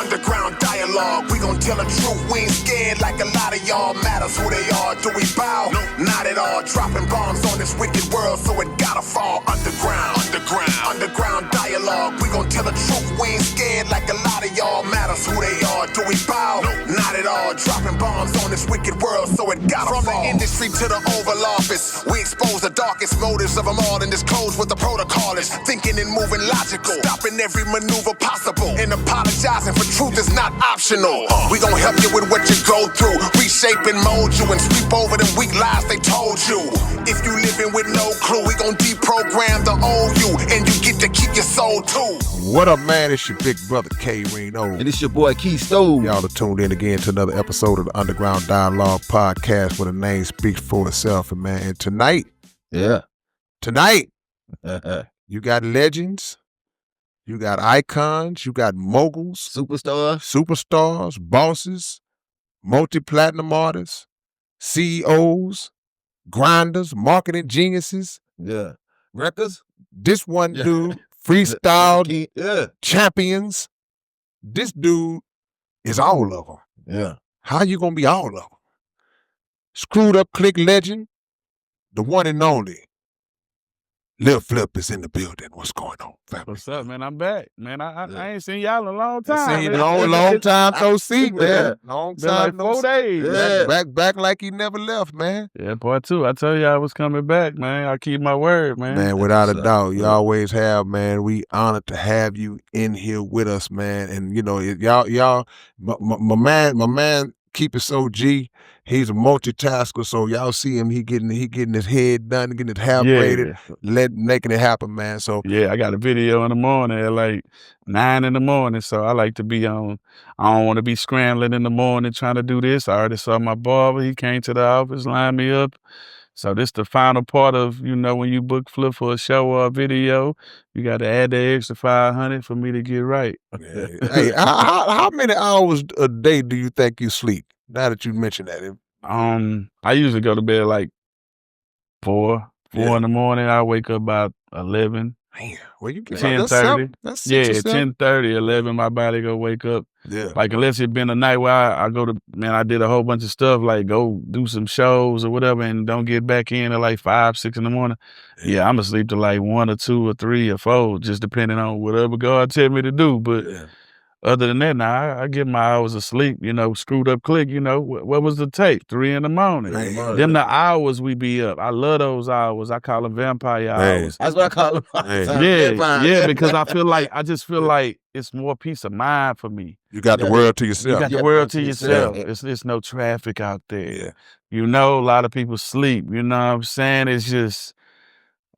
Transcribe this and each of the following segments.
underground dialogue. We gon' tell the truth, we ain't scared like a lot of y'all. Matters who they are, do we bow? No, not at all. Dropping bombs on this wicked world, so it gotta fall underground. Underground dialogue. We gon' tell the truth, we ain't scared like a lot of y'all. Matters who they are, do we bow? No, not at all. Dropping bombs on this wicked world, so it gotta fall. From the industry to the Oval Office, we expose the darkest motives of them all and disclose what the protocol is. Thinking and moving logical, stopping every maneuver possible, and apologizing for truth is not optional. We gon' help you with what you go through, reshape and mold you, and sweep over them weak lies they told you. If you living with no clue, we gon' deprogram the old you, and you get to keep your soul too. What up, man? It's your big brother K Reno, and it's your boy Key Stove. Y'all are tuned in again to another episode of the Underground Dialogue podcast, where the name speaks for itself. And man, and tonight, you got legends, you got icons, you got moguls, superstars, bosses, multi-platinum artists, CEOs, grinders, marketing geniuses, records. This one dude, freestyle champions. This dude is all of them. Yeah. How you gonna be all of them? Screwed up click legend, the one and only Lil Flip is in the building. What's going on, family? What's up, man? I'm back, man. I ain't seen y'all in a long time. Seen long time no see, man. Long Been time like 4 days. Back like he never left, man. Yeah, part 2. I told you I was coming back, man. I keep my word, man. Man, without a doubt, you always have, man. We honored to have you in here with us, man. And you know, y'all, my man, keep it so G. He's a multitasker, so y'all see him. He getting his head done, getting his hair braided, making it happen, man. So yeah, I got a video in the morning at like 9 in the morning. So I like to be on. I don't want to be scrambling in the morning trying to do this. I already saw my barber. He came to the office, lined me up. So this the final part of, you know, when you book Flip for a show or a video, you got to add the extra 500 for me to get right. Hey, how many hours a day do you think you sleep? Now that you mentioned that, I usually go to bed like 4 in the morning. I wake up about 11. Man, well, you get 10:30. That's 10:30, 11. My body go wake up. Yeah. Like unless it been a night where I go to, man, I did a whole bunch of stuff like go do some shows or whatever, and don't get back in at like 5, 6 in the morning. Yeah, I'm asleep to like 1 or 2 or 3 or 4, just depending on whatever God tell me to do. But other than that, now I get my hours of sleep, you know, screwed up click, you know, what was the tape? 3 in the morning. Them the hours we be up. I love those hours. I call them vampire hours. That's what I call them. Yeah, because I just feel like it's more peace of mind for me. You got the world to yourself. You got the world to yourself. It's no traffic out there. Yeah. You know, a lot of people sleep. You know what I'm saying? It's just,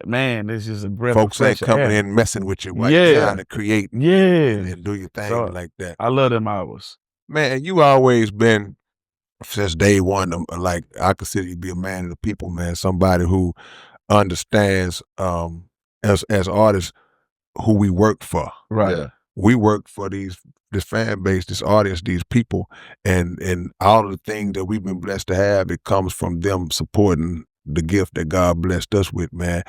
man, it's just a breath Folks of ain't fresh coming air. in messing with you while you're trying to create and do your thing like that. I love them hours. Man, you always been, since day one, like I consider you to be a man of the people, man. Somebody who understands as artists who we work for. Right. Yeah. We work for this fan base, this audience, these people, and all of the things that we've been blessed to have, it comes from them supporting the gift that God blessed us with, man.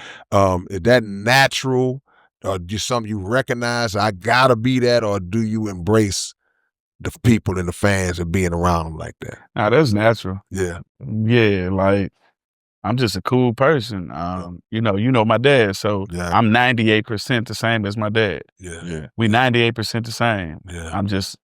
Is that natural, or just something you recognize, I gotta be that, or do you embrace the people and the fans and being around them like that? Nah, that's natural. Yeah. Yeah, like I'm just a cool person. You know my dad, so I'm 98% the same as my dad. Yeah. We 98% the same. Yeah. I'm just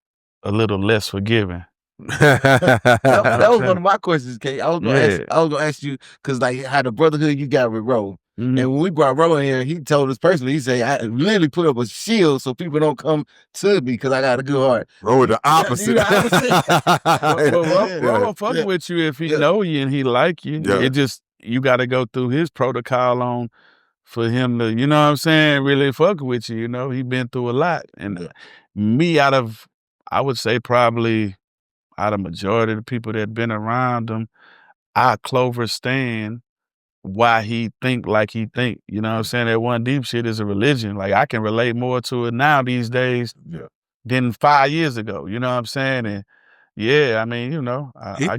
a little less forgiving. That was one of my questions, Kate. I was gonna ask you, because like how the brotherhood you got with Ro. Mm-hmm. And when we brought Ro in here, he told us personally, he said, I literally put up a shield so people don't come to me because I got a good heart. Ro, the opposite. Ro will fuck with you if he know you and he like you. Yeah. It just, you got to go through his protocol for him to, you know what I'm saying, really fuck with you. You know, he been through a lot. And me, I would say probably out of majority of the people that been around him, I Clover stand why he think like he think. You know what I'm saying? That one deep shit is a religion. Like I can relate more to it now these days than 5 years ago. You know what I'm saying? And yeah, I mean, you know, I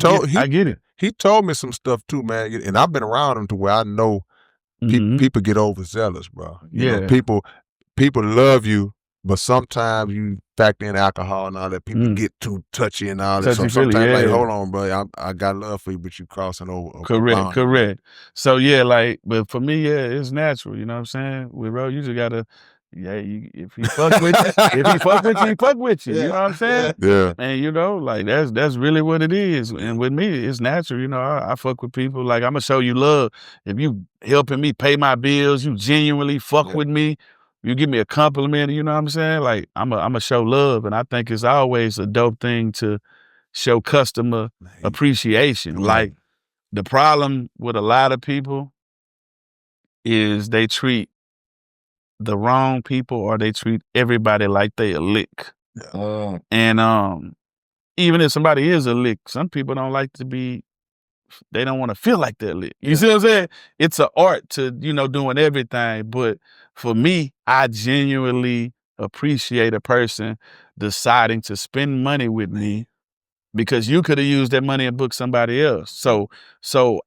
get it. He told me some stuff too, man. And I've been around him to where I know people get overzealous, bro. You know, people love you But sometimes you factor in alcohol and all that, people get too touchy and all that. So Touchy-feely, sometimes like, yeah. hold on, bro, I got love for you, but you crossing over. Correct. So yeah, like, but for me, yeah, it's natural. You know what I'm saying? With bro, you just gotta, if he fuck with you, if he fuck with you, he fuck with you. You know what I'm saying? Yeah. And you know, like that's really what it is. And with me, it's natural. You know, I fuck with people. Like, I'm gonna show you love. If you helping me pay my bills, you genuinely fuck with me. You give me a compliment. You know what I'm saying? Like, I'm a show love, and I think it's always a dope thing to show customer appreciation. Like, the problem with a lot of people is they treat the wrong people, or they treat everybody like they a lick. And even if somebody is a lick, some people don't like to be, they don't want to feel like they're lick. You see what I'm saying? It's an art to, doing everything. But for me, I genuinely appreciate a person deciding to spend money with me, because you could have used that money and booked somebody else. So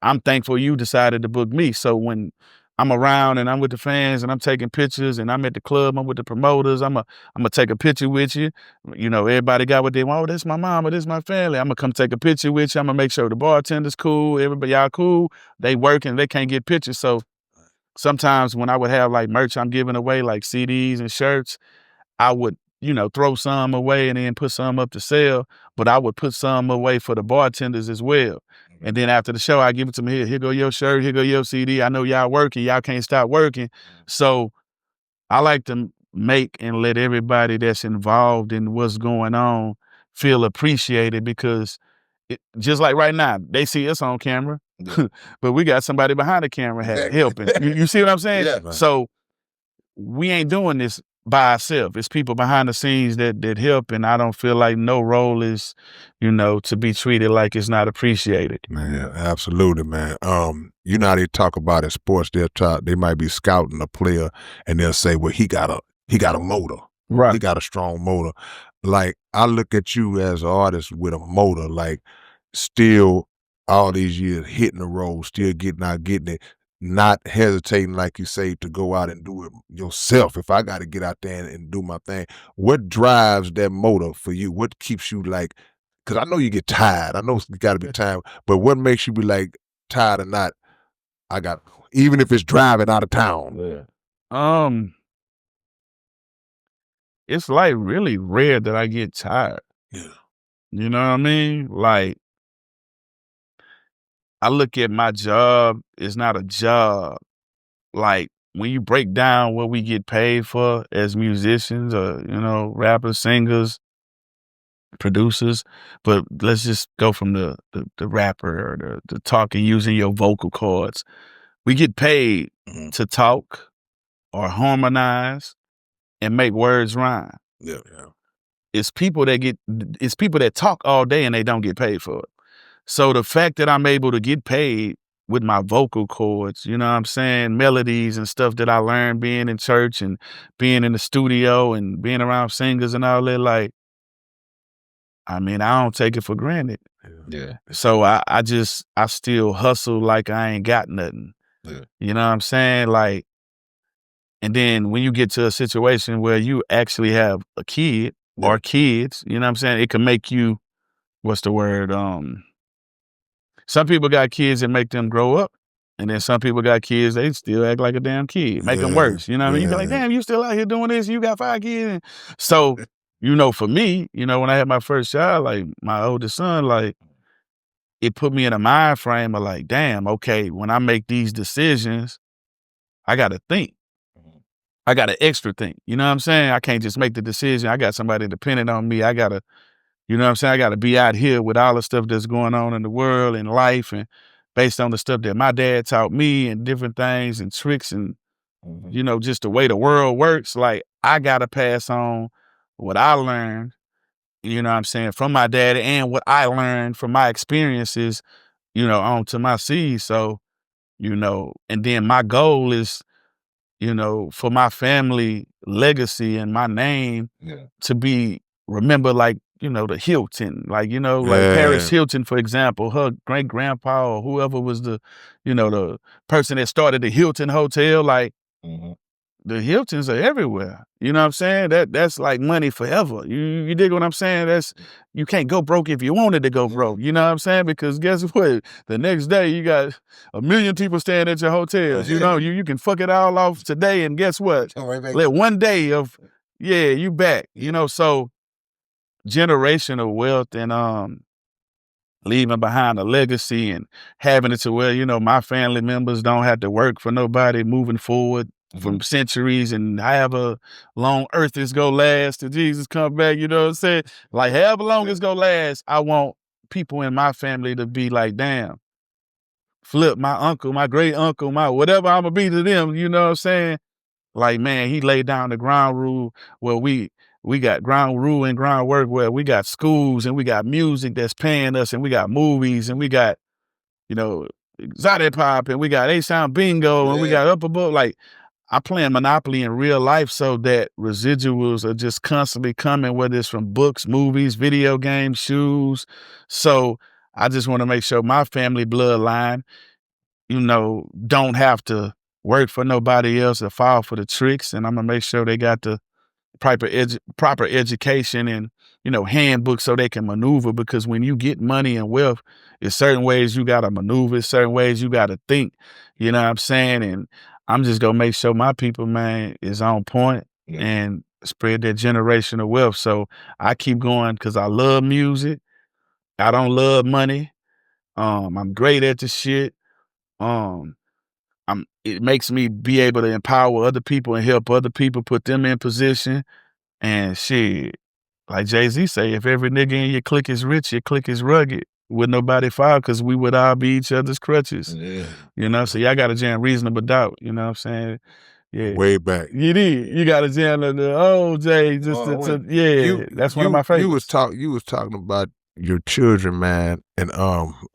I'm thankful you decided to book me. So when I'm around and I'm with the fans and I'm taking pictures and I'm at the club, I'm with the promoters, I'm gonna take a picture with you. Everybody got what they want. Oh, this my mama, this my family. I'm gonna come take a picture with you. I'm gonna make sure the bartender's cool, everybody y'all cool. They working, they can't get pictures. So sometimes when I would have like merch I'm giving away, like CDs and shirts, I would, throw some away and then put some up to sell, but I would put some away for the bartenders as well. And then after the show, I give it to me, here go your shirt, here go your CD. I know y'all working, y'all can't stop working. So I like to make and let everybody that's involved in what's going on feel appreciated, because just like right now, they see us on camera, but we got somebody behind the camera helping. You see what I'm saying? Yeah, man. So we ain't doing this by ourselves. It's people behind the scenes that help, and I don't feel like no role is, to be treated like it's not appreciated. Man, absolutely, man. You know how they talk about in sports, they might be scouting a player and they'll say, well, he got a motor. Right. He got a strong motor. Like, I look at you as an artist with a motor, like, still all these years hitting the road, still getting it, not hesitating, like you say, to go out and do it yourself. If I got to get out there and do my thing, what drives that motor for you? What keeps you like, because I know you get tired. I know you got to be tired, but what makes you be like tired or not? Even if it's driving out of town. It's like really rare that I get tired. Yeah. You know what I mean? Like, I look at my job, it's not a job. Like, when you break down what we get paid for as musicians, or, rappers, singers, producers, but let's just go from the rapper, or the talking, using your vocal cords. We get paid to talk or harmonize and make words rhyme. Yeah. It's people that talk all day and they don't get paid for it. So the fact that I'm able to get paid with my vocal cords, you know what I'm saying, melodies and stuff that I learned being in church and being in the studio and being around singers and all that, like, I mean, I don't take it for granted. Yeah. So I still hustle like I ain't got nothing. Yeah. You know what I'm saying? Like, and then when you get to a situation where you actually have a kid or kids, you know what I'm saying? It can make you, what's the word? Some people got kids that make them grow up. And then some people got kids, they still act like a damn kid, make them worse. You know what I mean? You be like, damn, you still out here doing this, you got 5 kids. So, for me, when I had my first child, like my oldest son, like, it put me in a mind frame of like, damn, okay, when I make these decisions, I got to think. I got to extra think. You know what I'm saying? I can't just make the decision. I got somebody dependent on me. I got to, you know what I'm saying? I got to be out here with all the stuff that's going on in the world and life, and based on the stuff that my dad taught me and different things and tricks and, just the way the world works. Like, I got to pass on what I learned, you know what I'm saying, from my daddy, and what I learned from my experiences, on to my seeds. So, and then my goal is, for my family legacy and my name to be remembered like, the Hilton, like, like Paris Hilton, for example, her great grandpa or whoever was the, the person that started the Hilton Hotel, like the Hiltons are everywhere. You know what I'm saying? That's like money forever. You dig what I'm saying? You can't go broke if you wanted to go broke. You know what I'm saying? Because guess what? The next day you got 1 million people staying at your hotels. You know, you can fuck it all off today, and guess what? Let one day of you back. You know, so generational wealth and leaving behind a legacy and having it to where, you know, my family members don't have to work for nobody moving forward from centuries and however long earth is gonna last till Jesus come back, you know what I'm saying? Like however long it's gonna last, I want people in my family to be like, damn, Flip, my uncle, my great uncle, my whatever I'm gonna be to them, you know what I'm saying? Like, man, he laid down the ground rule where we got ground rule and groundwork where we got schools and we got music that's paying us and we got movies and we got, you know, Exotic Pop and we got A-Sound Bingo and we got Up Above. Like, I play Monopoly in real life so that residuals are just constantly coming, whether it's from books, movies, video games, shoes. So I just want to make sure my family bloodline, you know, don't have to work for nobody else or fall for the tricks. And I'm going to make sure they got the proper education and, you know, handbooks so they can maneuver, because when you get money and wealth, there's certain ways you got to maneuver, certain ways you got to think, you know what I'm saying? And I'm just going to make sure my people, man, is on point and spread that generational wealth. So I keep going because I love music. I don't love money. I'm great at the shit. It makes me be able to empower other people and help other people, put them in position. And shit, like Jay-Z say, if every nigga in your clique is rich, your clique is rugged. Would nobody fall, because we would all be each other's crutches. Yeah. You know, so y'all got to jam Reasonable Doubt, you know what I'm saying? Yeah. Way back. You did. You got to jam the old Jay. That's one of my favorites. You was talking about your children, man, and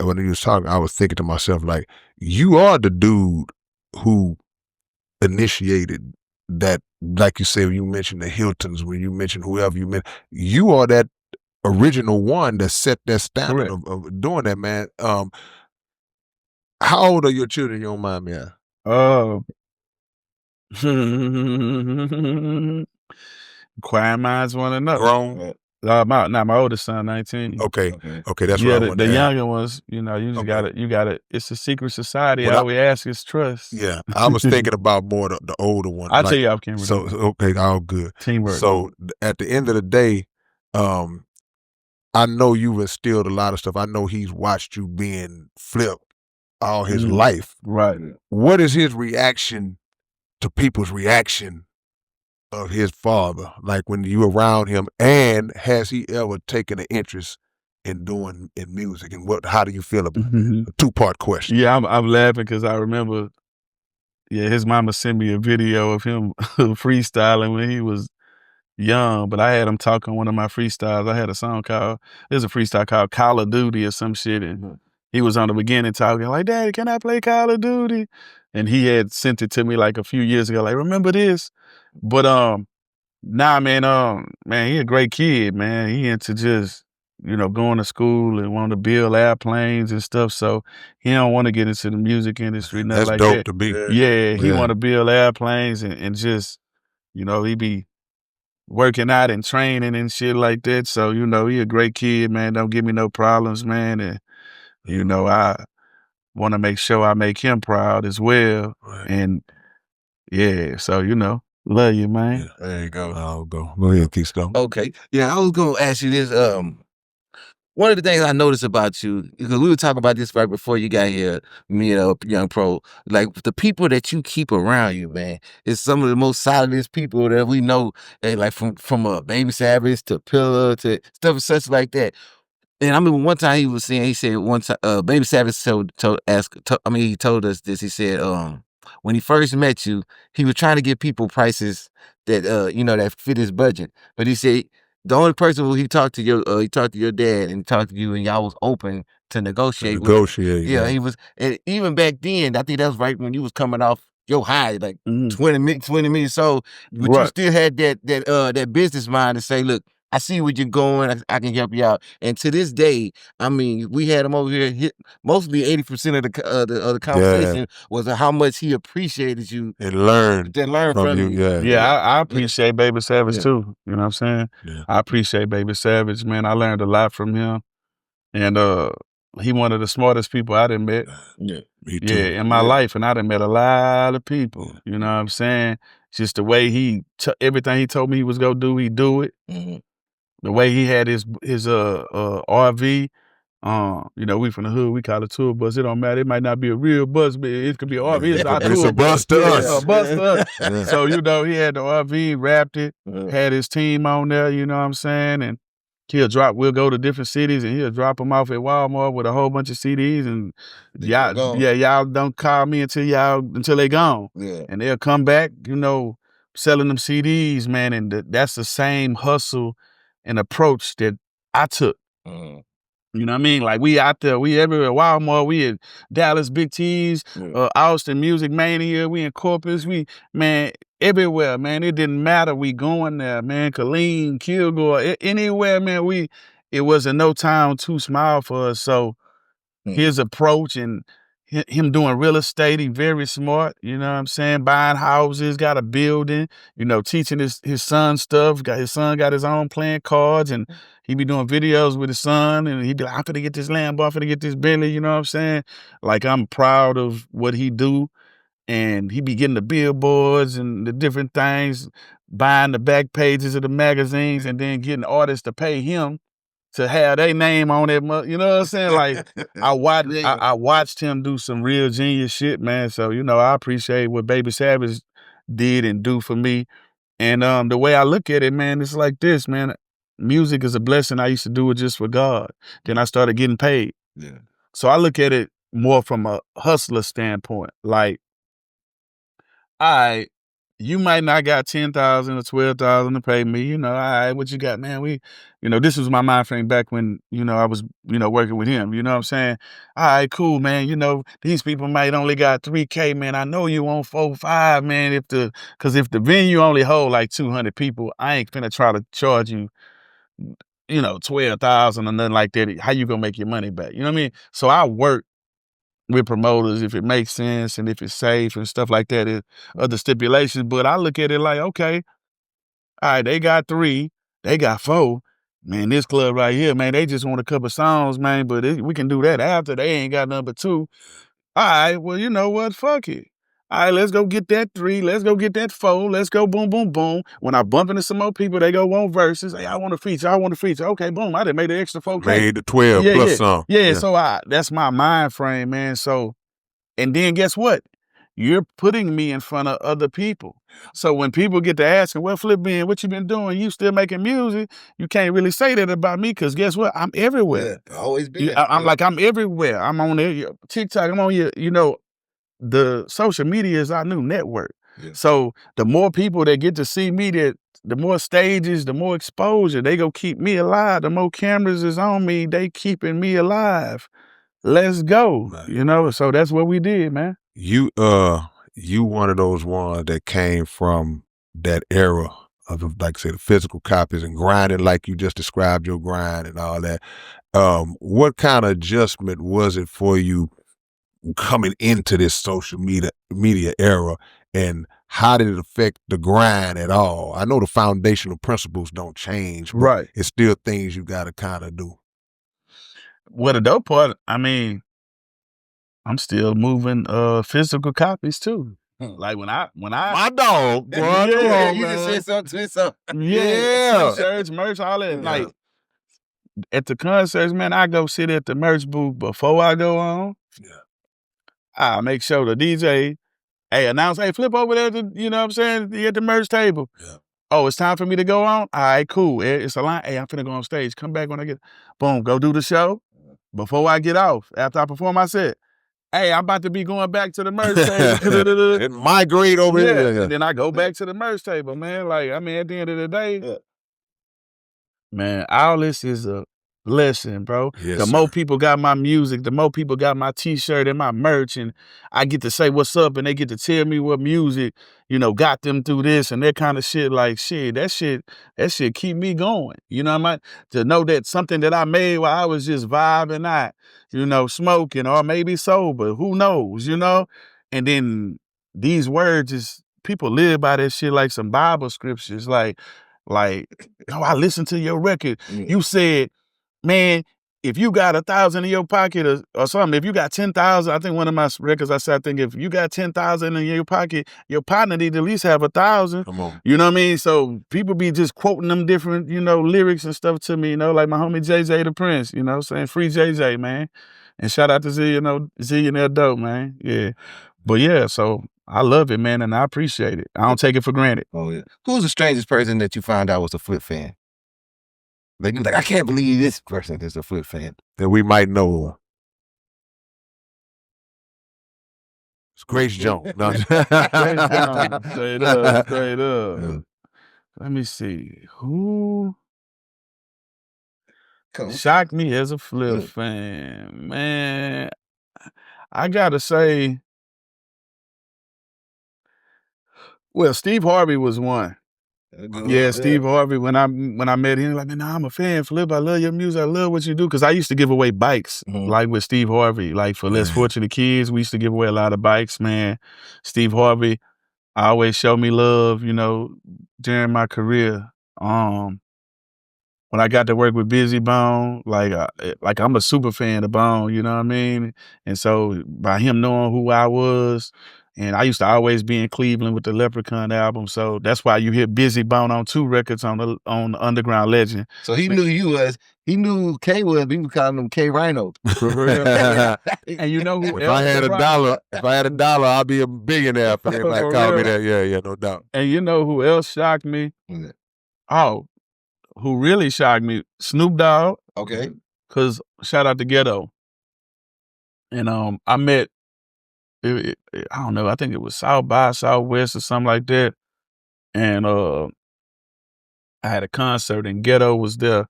when you was talking, I was thinking to myself, like, you are the dude who initiated that, like you said, when you mentioned the Hiltons, when you mentioned whoever you mentioned, you are that original one that set that standard of doing that, man. How old are your children, you don't mind me asking? Inquiring minds want to know. Grown? My oldest son, 19. Okay, that's what I want. The younger ones, you know, you just gotta. It's a secret society. All we ask is trust. Yeah, I was thinking about more the older one. I'll tell you off camera. So okay, all good. Teamwork. So at the end of the day, I know you've instilled a lot of stuff. I know he's watched you being Flip all his life. Right. What is his reaction to people's reaction of his father, like when you around him, and has he ever taken an interest in music, and how do you feel about it? A two-part question. Yeah, I'm laughing because I remember, his mama sent me a video of him freestyling when he was young, but I had him talk on one of my freestyles. I had a freestyle called Call of Duty or some shit, and he was on the beginning talking like, "Daddy, can I play Call of Duty?" And he had sent it to me like a few years ago, like, "Remember this?" But man, he a great kid, man. He into just, you know, going to school and wanting to build airplanes and stuff. So he don't want to get into the music industry, nothing like that. That's dope to be. Yeah, he want to build airplanes and just, you know, he be working out and training and shit like that. So, you know, he a great kid, man. Don't give me no problems, man. And, you know, I want to make sure I make him proud as well. Right. And so, you know, love you, man. Yeah, there you go. I'll go. Go ahead, Keystone. Okay. Yeah, I was going to ask you this. One of the things I noticed about you, because we were talking about this right before you got here, you know, Young Pro, like the people that you keep around you, man, is some of the most solidest people that we know, and like from Baby Savage to Pillar to stuff such like that. And I mean, one time he said one time, Baby Savage he told us this. He said, when he first met you, he was trying to give people prices that, you know, that fit his budget. But he said the only person who he talked to your dad and talked to you, and y'all was open to negotiate. Yeah, he was. And even back then, I think that was right when you was coming off your high, like 20 million. So, but you still had that business mind to say, look, I see where you're going. I can help you out. And to this day, I mean, we had him over here. Mostly 80% of the conversation was how much he appreciated you and learned from you. Yeah, I appreciate Baby Savage too. You know what I'm saying? Yeah. I appreciate Baby Savage, man. I learned a lot from him. And he one of the smartest people I done met. Yeah, me too. Yeah, in my life. And I done met a lot of people. You know what I'm saying? Just the way everything he told me he was gonna do, he do it. Mm-hmm. The way he had his RV. You know, we from the hood, we call it tour bus. It don't matter. It might not be a real bus, but it could be an RV. It's our tour It's a bus to us. A bus to us. So, you know, he had the RV, wrapped it, had his team on there, you know what I'm saying? And we'll go to different cities and he'll drop them off at Walmart with a whole bunch of CDs and y'all don't call me until they gone. Yeah. And they'll come back, you know, selling them CDs, man. And that's the same hustle and approach that I took. Mm-hmm. You know what I mean? Like we out there, we everywhere. Walmart, we at Dallas Big T's, Austin Music Mania, we in Corpus, man, everywhere, man. It didn't matter. We going there, man. Killeen, Kilgore, anywhere, man. It wasn't no town too small for us. So his approach and him doing real estate, he very smart, you know what I'm saying? Buying houses, got a building, you know, teaching his son stuff. His son got his own playing cards and he be doing videos with his son and he be like, I'm finna get this Lambo, I'm finna get this Bentley, you know what I'm saying? Like I'm proud of what he do. And he be getting the billboards and the different things, buying the back pages of the magazines and then getting artists to pay him to have their name on it, you know what I'm saying? Like I watched him do some real genius shit, man. So, you know, I appreciate what Baby Savage did and do for me. And the way I look at it, man, it's like this, man. Music is a blessing. I used to do it just for God. Then I started getting paid. Yeah. So I look at it more from a hustler standpoint. Like, all right, you might not got 10,000 or 12,000 to pay me, you know, all right, what you got, man? You know, this was my mind frame back when, you know, I was, you know, working with him, you know what I'm saying? All right, cool, man. You know, these people might only got 3K, man. I know you want 4, 5, man. Cause if the venue only hold like 200 people, I ain't finna try to charge you, you know, 12,000 or nothing like that. How you gonna make your money back? You know what I mean? So I work with promoters if it makes sense and if it's safe and stuff like that, other stipulations. But I look at it like, okay, all right, they got 3, they got 4. Man, this club right here, man, they just want a couple songs, man, but we can do that after. They ain't got number 2. All right, well, you know what? Fuck it. All right, let's go get that 3. Let's go get that 4. Let's go boom, boom, boom. When I bump into some more people, they go want verses. Hey, I want a feature. I want a feature. Okay, boom. I done made an extra 4K. Made the 12 plus some. Yeah, so that's my mind frame, man. So, and then guess what? You're putting me in front of other people. So when people get to asking, well, Flip Ben, what you been doing? You still making music? You can't really say that about me because guess what? I'm everywhere. Yeah, always been. I'm everywhere. I'm on there, TikTok. I'm on you know, the social media is our new network. Yeah. So the more people that get to see me, the more stages, the more exposure, they go keep me alive. The more cameras is on me, they keeping me alive. Let's go. Right. You know, so that's what we did, man. You one of those ones that came from that era of, like I said, the physical copies and grinding like you just described your grind and all that. What kind of adjustment was it for you coming into this social media era, and how did it affect the grind at all? I know the foundational principles don't change, but right, it's still things you got to kind of do. Well, the dope part, I mean, I'm still moving physical copies too. Like when I my dog, boy, you just said something to me, so t-shirts, merch, all that. Like at the concerts, man, I go sit at the merch booth before I go on. Yeah. I make sure the DJ, announce, Flip over there, you know what I'm saying, at the merch table. Yeah. Oh, it's time for me to go on? All right, cool. It's a line. Hey, I'm finna go on stage. Come back when I get, boom, go do the show. Before I get off, after I perform my set, hey, I'm about to be going back to the merch table. And migrate over here. Yeah. And then I go back to the merch table, man. Like, I mean, at the end of the day, man, all this is blessing, bro. Yes, the sir. more people got my music, the more people got my t-shirt and my merch, and I get to say what's up, and they get to tell me what music, got them through this and that kind of shit. Like that shit keep me going. You know what I mean? To know that something that I made while I was just vibing out, smoking or maybe sober, who knows, And then these words is people live by that shit like some Bible scriptures. Like, oh, I listened to your record. You said, man, if you got 1,000 in your pocket or something, if you got 10,000, I think one of my records I said, I think if you got 10,000 in your pocket, your partner need to at least have 1,000. Come on. You know what I mean? So people be just quoting them different, lyrics and stuff to me, like my homie JJ the Prince, saying free JJ, man. And shout out to Zillionaire Dope, man. Yeah. But yeah, so I love it, man, and I appreciate it. I don't take it for granted. Oh yeah. Who's the strangest person that you found out was a Flip fan? Like I can't believe this person is a Flip fan. That we might know. It's Grace Jones. No. Straight up. Straight up. Yeah. Let me see. Who shocked me as a Flip fan? Man, I gotta say, well, Steve Harvey was one. Yeah, Steve Harvey, when I met him, like, man, nah, I'm a fan, Flip. I love your music. I love what you do. Because I used to give away bikes, like with Steve Harvey. Like for less fortunate kids, we used to give away a lot of bikes, man. Steve Harvey always showed me love, during my career. When I got to work with Busy Bone, like I'm a super fan of Bone, you know what I mean? And so by him knowing who I was, and I used to always be in Cleveland with the Leprechaun album, so that's why you hear Busy Bone on 2 records on the Underground Legend. So he knew you was, he knew K was, we were calling him K Rhino. And you know who If else? I had a dollar, I'd be a billionaire for everybody call me that. Yeah, no doubt. And you know who else shocked me? Oh, who really shocked me? Snoop Dogg. Okay. Cause shout out to Ghetto. And I met, I don't know, I think it was South by Southwest or something like that. And I had a concert and Ghetto was there.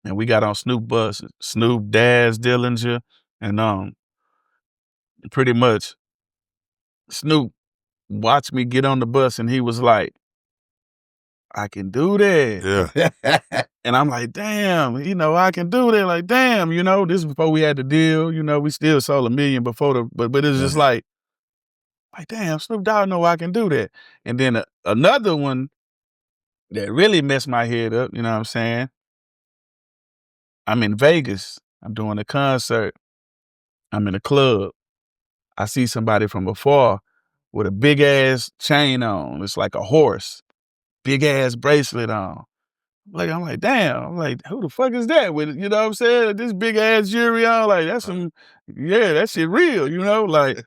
And we got on Snoop bus, Snoop, Daz, Dillinger, and pretty much Snoop watched me get on the bus and he was like, I can do that. Yeah. And I'm like, damn, I can do that. Like, damn, this is before we had the deal. We still sold 1 million before but it's just like damn, Snoop Dogg know I can do that. And then another one that really messed my head up, you know what I'm saying? I'm in Vegas. I'm doing a concert. I'm in a club. I see somebody from afar with a big ass chain on. It's like a horse. Big ass bracelet on. I'm like, damn. I'm like, who the fuck is that with it? You know what I'm saying? This big ass jewelry on. Like, that's that shit real, Like,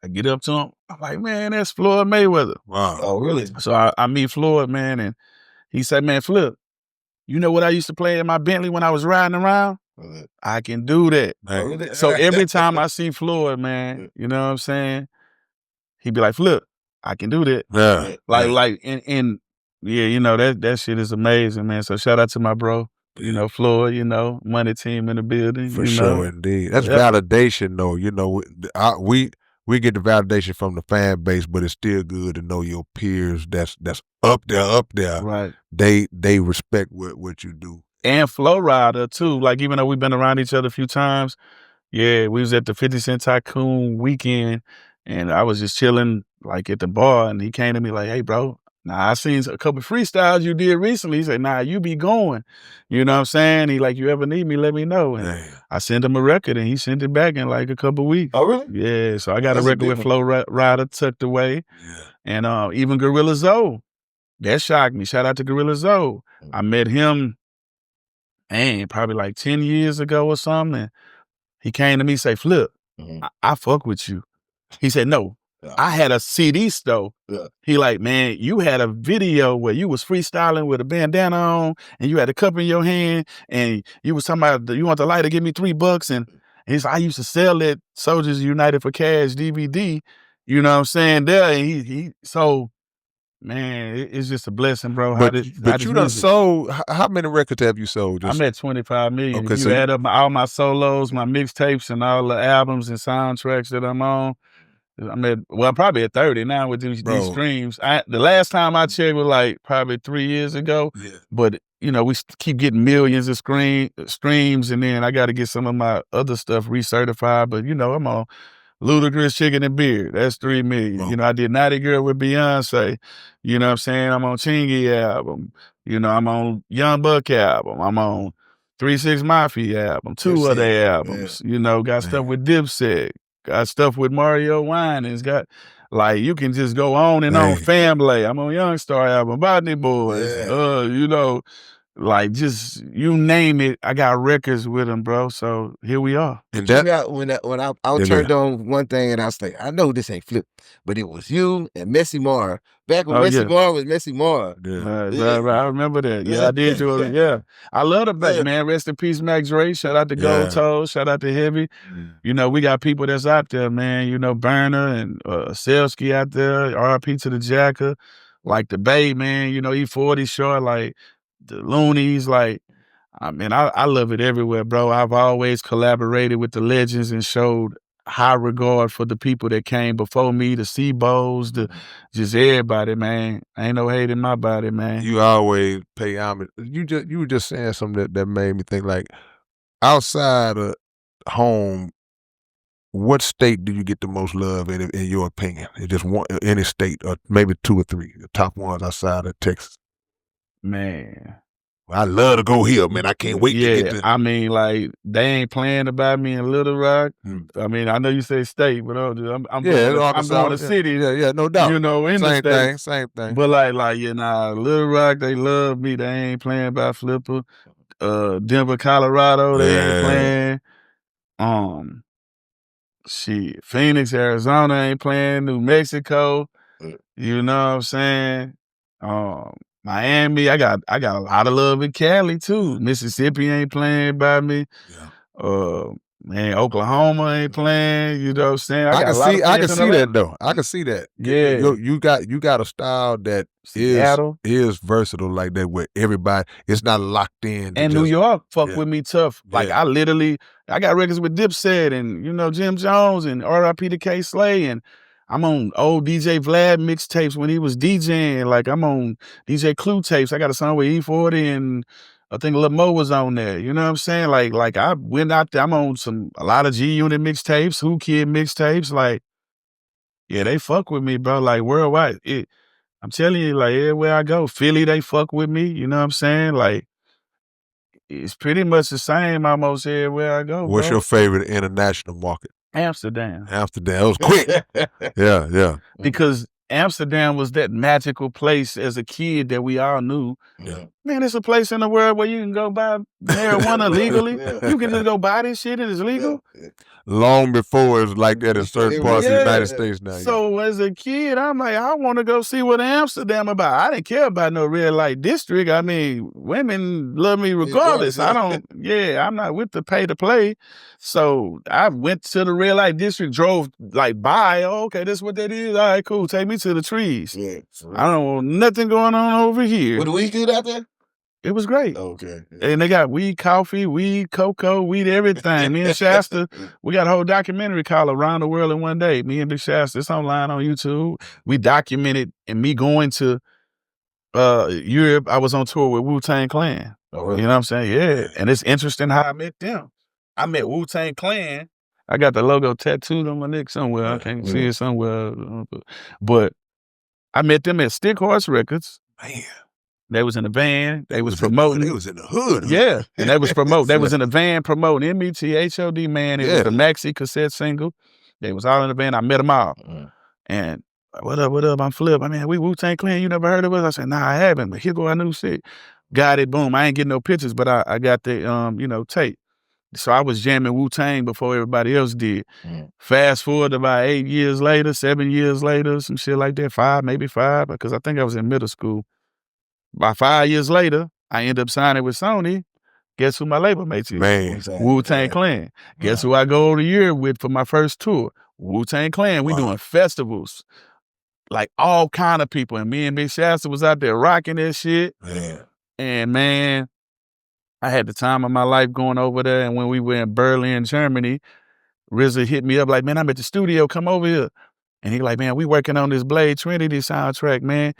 I get up to him. I'm like, man, that's Floyd Mayweather. Wow. Oh, really? So I meet Floyd, man, and he said, man, Flip, you know what I used to play in my Bentley when I was riding around? I can do that. Hey. So every time I see Floyd, man, you know what I'm saying? He'd be like, Flip, I can do that. Yeah. And yeah, that shit is amazing, man. So shout out to my bro, Floyd, money team in the building. For sure, indeed. That's validation, though. We get the validation from the fan base, but it's still good to know your peers that's up there. Right. They respect what you do. And Flow Rider, too. Like, even though we've been around each other a few times, yeah, we was at the 50 Cent Tycoon weekend, and I was just chilling, like, at the bar, and he came to me like, hey, bro, I seen a couple of freestyles you did recently. He said, you be going. You know what I'm saying? He like, you ever need me, let me know. And I sent him a record, and he sent it back in like a couple of weeks. Oh, really? Yeah, so I got a record with Flow Rider tucked away. Yeah. And even Guerilla Zoe, that shocked me. Shout out to Guerilla Zoe. I met him, probably like 10 years ago or something. And he came to me, say, Flip, I fuck with you. He said, no. I had a CD store. He like, man, you had a video where you was freestyling with a bandana on and you had a cup in your hand and you was talking about, you want the lighter, give me $3. And he's like, I used to sell that Soldiers United for Cash DVD, you know what I'm saying, there. And so Man, it's just a blessing, bro. But you done music. sold. How many records have you sold? I'm at 25 million. Okay, If so you add up all my solos, my mixtapes, and all the albums and soundtracks that I'm on, I'm probably at 30 now with these streams. The last time I checked was like probably 3 years ago. Yeah. But you know, we keep getting millions of streams, and then I got to get some of my other stuff recertified. But you know, I'm on Ludacris Chicken and Beer. That's 3 million. Wow. You know, I did Naughty Girl with Beyonce. You know what I'm saying? I'm on Chingy album. You know, I'm on Young Buck album. I'm on 3 6 Mafia album. 2 other albums. Yeah. You know, got stuff with Dipset. Got stuff with Mario Winans. Got like you can just go on and on. Family. I'm on Youngstar album. Botany Boys. Yeah. You know, like just you name it, I got records with them, bro. So here we are. And that when I turned on one thing and I was like, I know this ain't Flip, but it was you and Messy Mar. Back when Messy Mar was Messy Mar. Yeah. Right. I remember that. Yeah, I did do it. Yeah. I love the back, man. Rest in peace, Max Ray. Shout out to Gold Toes. Shout out to Heavy. You know, we got people that's out there, man. You know, Burner and Selsky out there. RP to the Jacker. Like the Bay, man. You know, E40 short, like the Loonies, like, I mean, I love it everywhere, bro. I've always collaborated with the legends and showed high regard for the people that came before me, the Seabos, just everybody, man. Ain't no hate in my body, man. You always pay homage. You were just saying something that made me think, like, outside of home, what state do you get the most love in your opinion? It just one, any state, or maybe 2 or 3, the top ones outside of Texas. Man, I love to go here, man. I can't wait to get to. I mean, like, they ain't playing about me in Little Rock. I mean, I know you say state, but I'm going to city. Yeah, no doubt. You know, in the state. Same thing. But like, you know, Little Rock, they love me. They ain't playing by Flipper. Denver, Colorado, they ain't playing. Shit, Phoenix, Arizona ain't playing. New Mexico, you know what I'm saying? Miami, I got a lot of love in Cali too. Mississippi ain't playing by me. Yeah. Man, Oklahoma ain't playing. You know what I'm saying? I can see that though. I can see that. Yeah, you got a style that is versatile like that, where everybody, it's not locked in. And New York fuck with me tough. Like I got records with Dipset and, you know, Jim Jones and R.I.P. to K Slay, and I'm on old DJ Vlad mixtapes when he was DJing. Like, I'm on DJ Clue tapes. I got a song with E40 and I think Lil Mo was on there. You know what I'm saying? Like I went out there. I'm on a lot of G-Unit mixtapes, Who Kid mixtapes. Like, yeah, they fuck with me, bro. Like, worldwide. I'm telling you, like, everywhere I go, Philly, they fuck with me. You know what I'm saying? Like, it's pretty much the same almost everywhere I go. What's your favorite international market? Amsterdam. That was quick. Yeah. Because Amsterdam was that magical place as a kid that we all knew. Yeah. Man, it's a place in the world where you can go buy marijuana legally. You can just go buy this shit and it's legal. Long before it was like that in certain parts of the United States now. So as a kid, I'm like, I want to go see what Amsterdam about. I didn't care about no red light district. I mean, women love me regardless. I'm not with the pay to play. So I went to the red light district, drove like by. Oh, okay, this is what that is. All right, cool. Take me to the trees. Yeah, I don't want nothing going on over here. What do we do out there? It was great. Okay. And they got weed coffee, weed cocoa, weed everything. Me and Shasta, we got a whole documentary called Around the World in One Day. Me and Big Shasta, it's online on YouTube. We documented and me going to Europe. I was on tour with Wu-Tang Clan. Oh, really? You know what I'm saying? Yeah. And it's interesting how I met them. I met Wu-Tang Clan. I got the logo tattooed on my neck somewhere. I can't see it somewhere. But I met them at Stick Horse Records. Man. They was in a van. They was promoting. They was in the hood. Yeah. And they was promoting. They was in a van promoting METHOD, man. It was the maxi cassette single. They was all in the van. I met them all. And what up? I'm Flip. I mean, we Wu-Tang Clan. You never heard of us? I said, nah, I haven't. But here go our new shit. Got it. Boom. I ain't getting no pictures, but I got the, tape. So I was jamming Wu-Tang before everybody else did. Fast forward about 8 years later, 7 years later, some shit like that, maybe 5, because I think I was in middle school. By 5 years later, I end up signing with Sony. Guess who my label mates is? Man. Wu-Tang Clan. Guess who I go over the year with for my first tour? Wu-Tang Clan. We doing festivals. like all kind of people. And me and Big Shasta was out there rocking that shit. Man. And man, I had the time of my life going over there. And when we were in Berlin, Germany, RZA hit me up like, man, I'm at the studio, come over here. And he like, man, we working on this Blade Trinity soundtrack, man.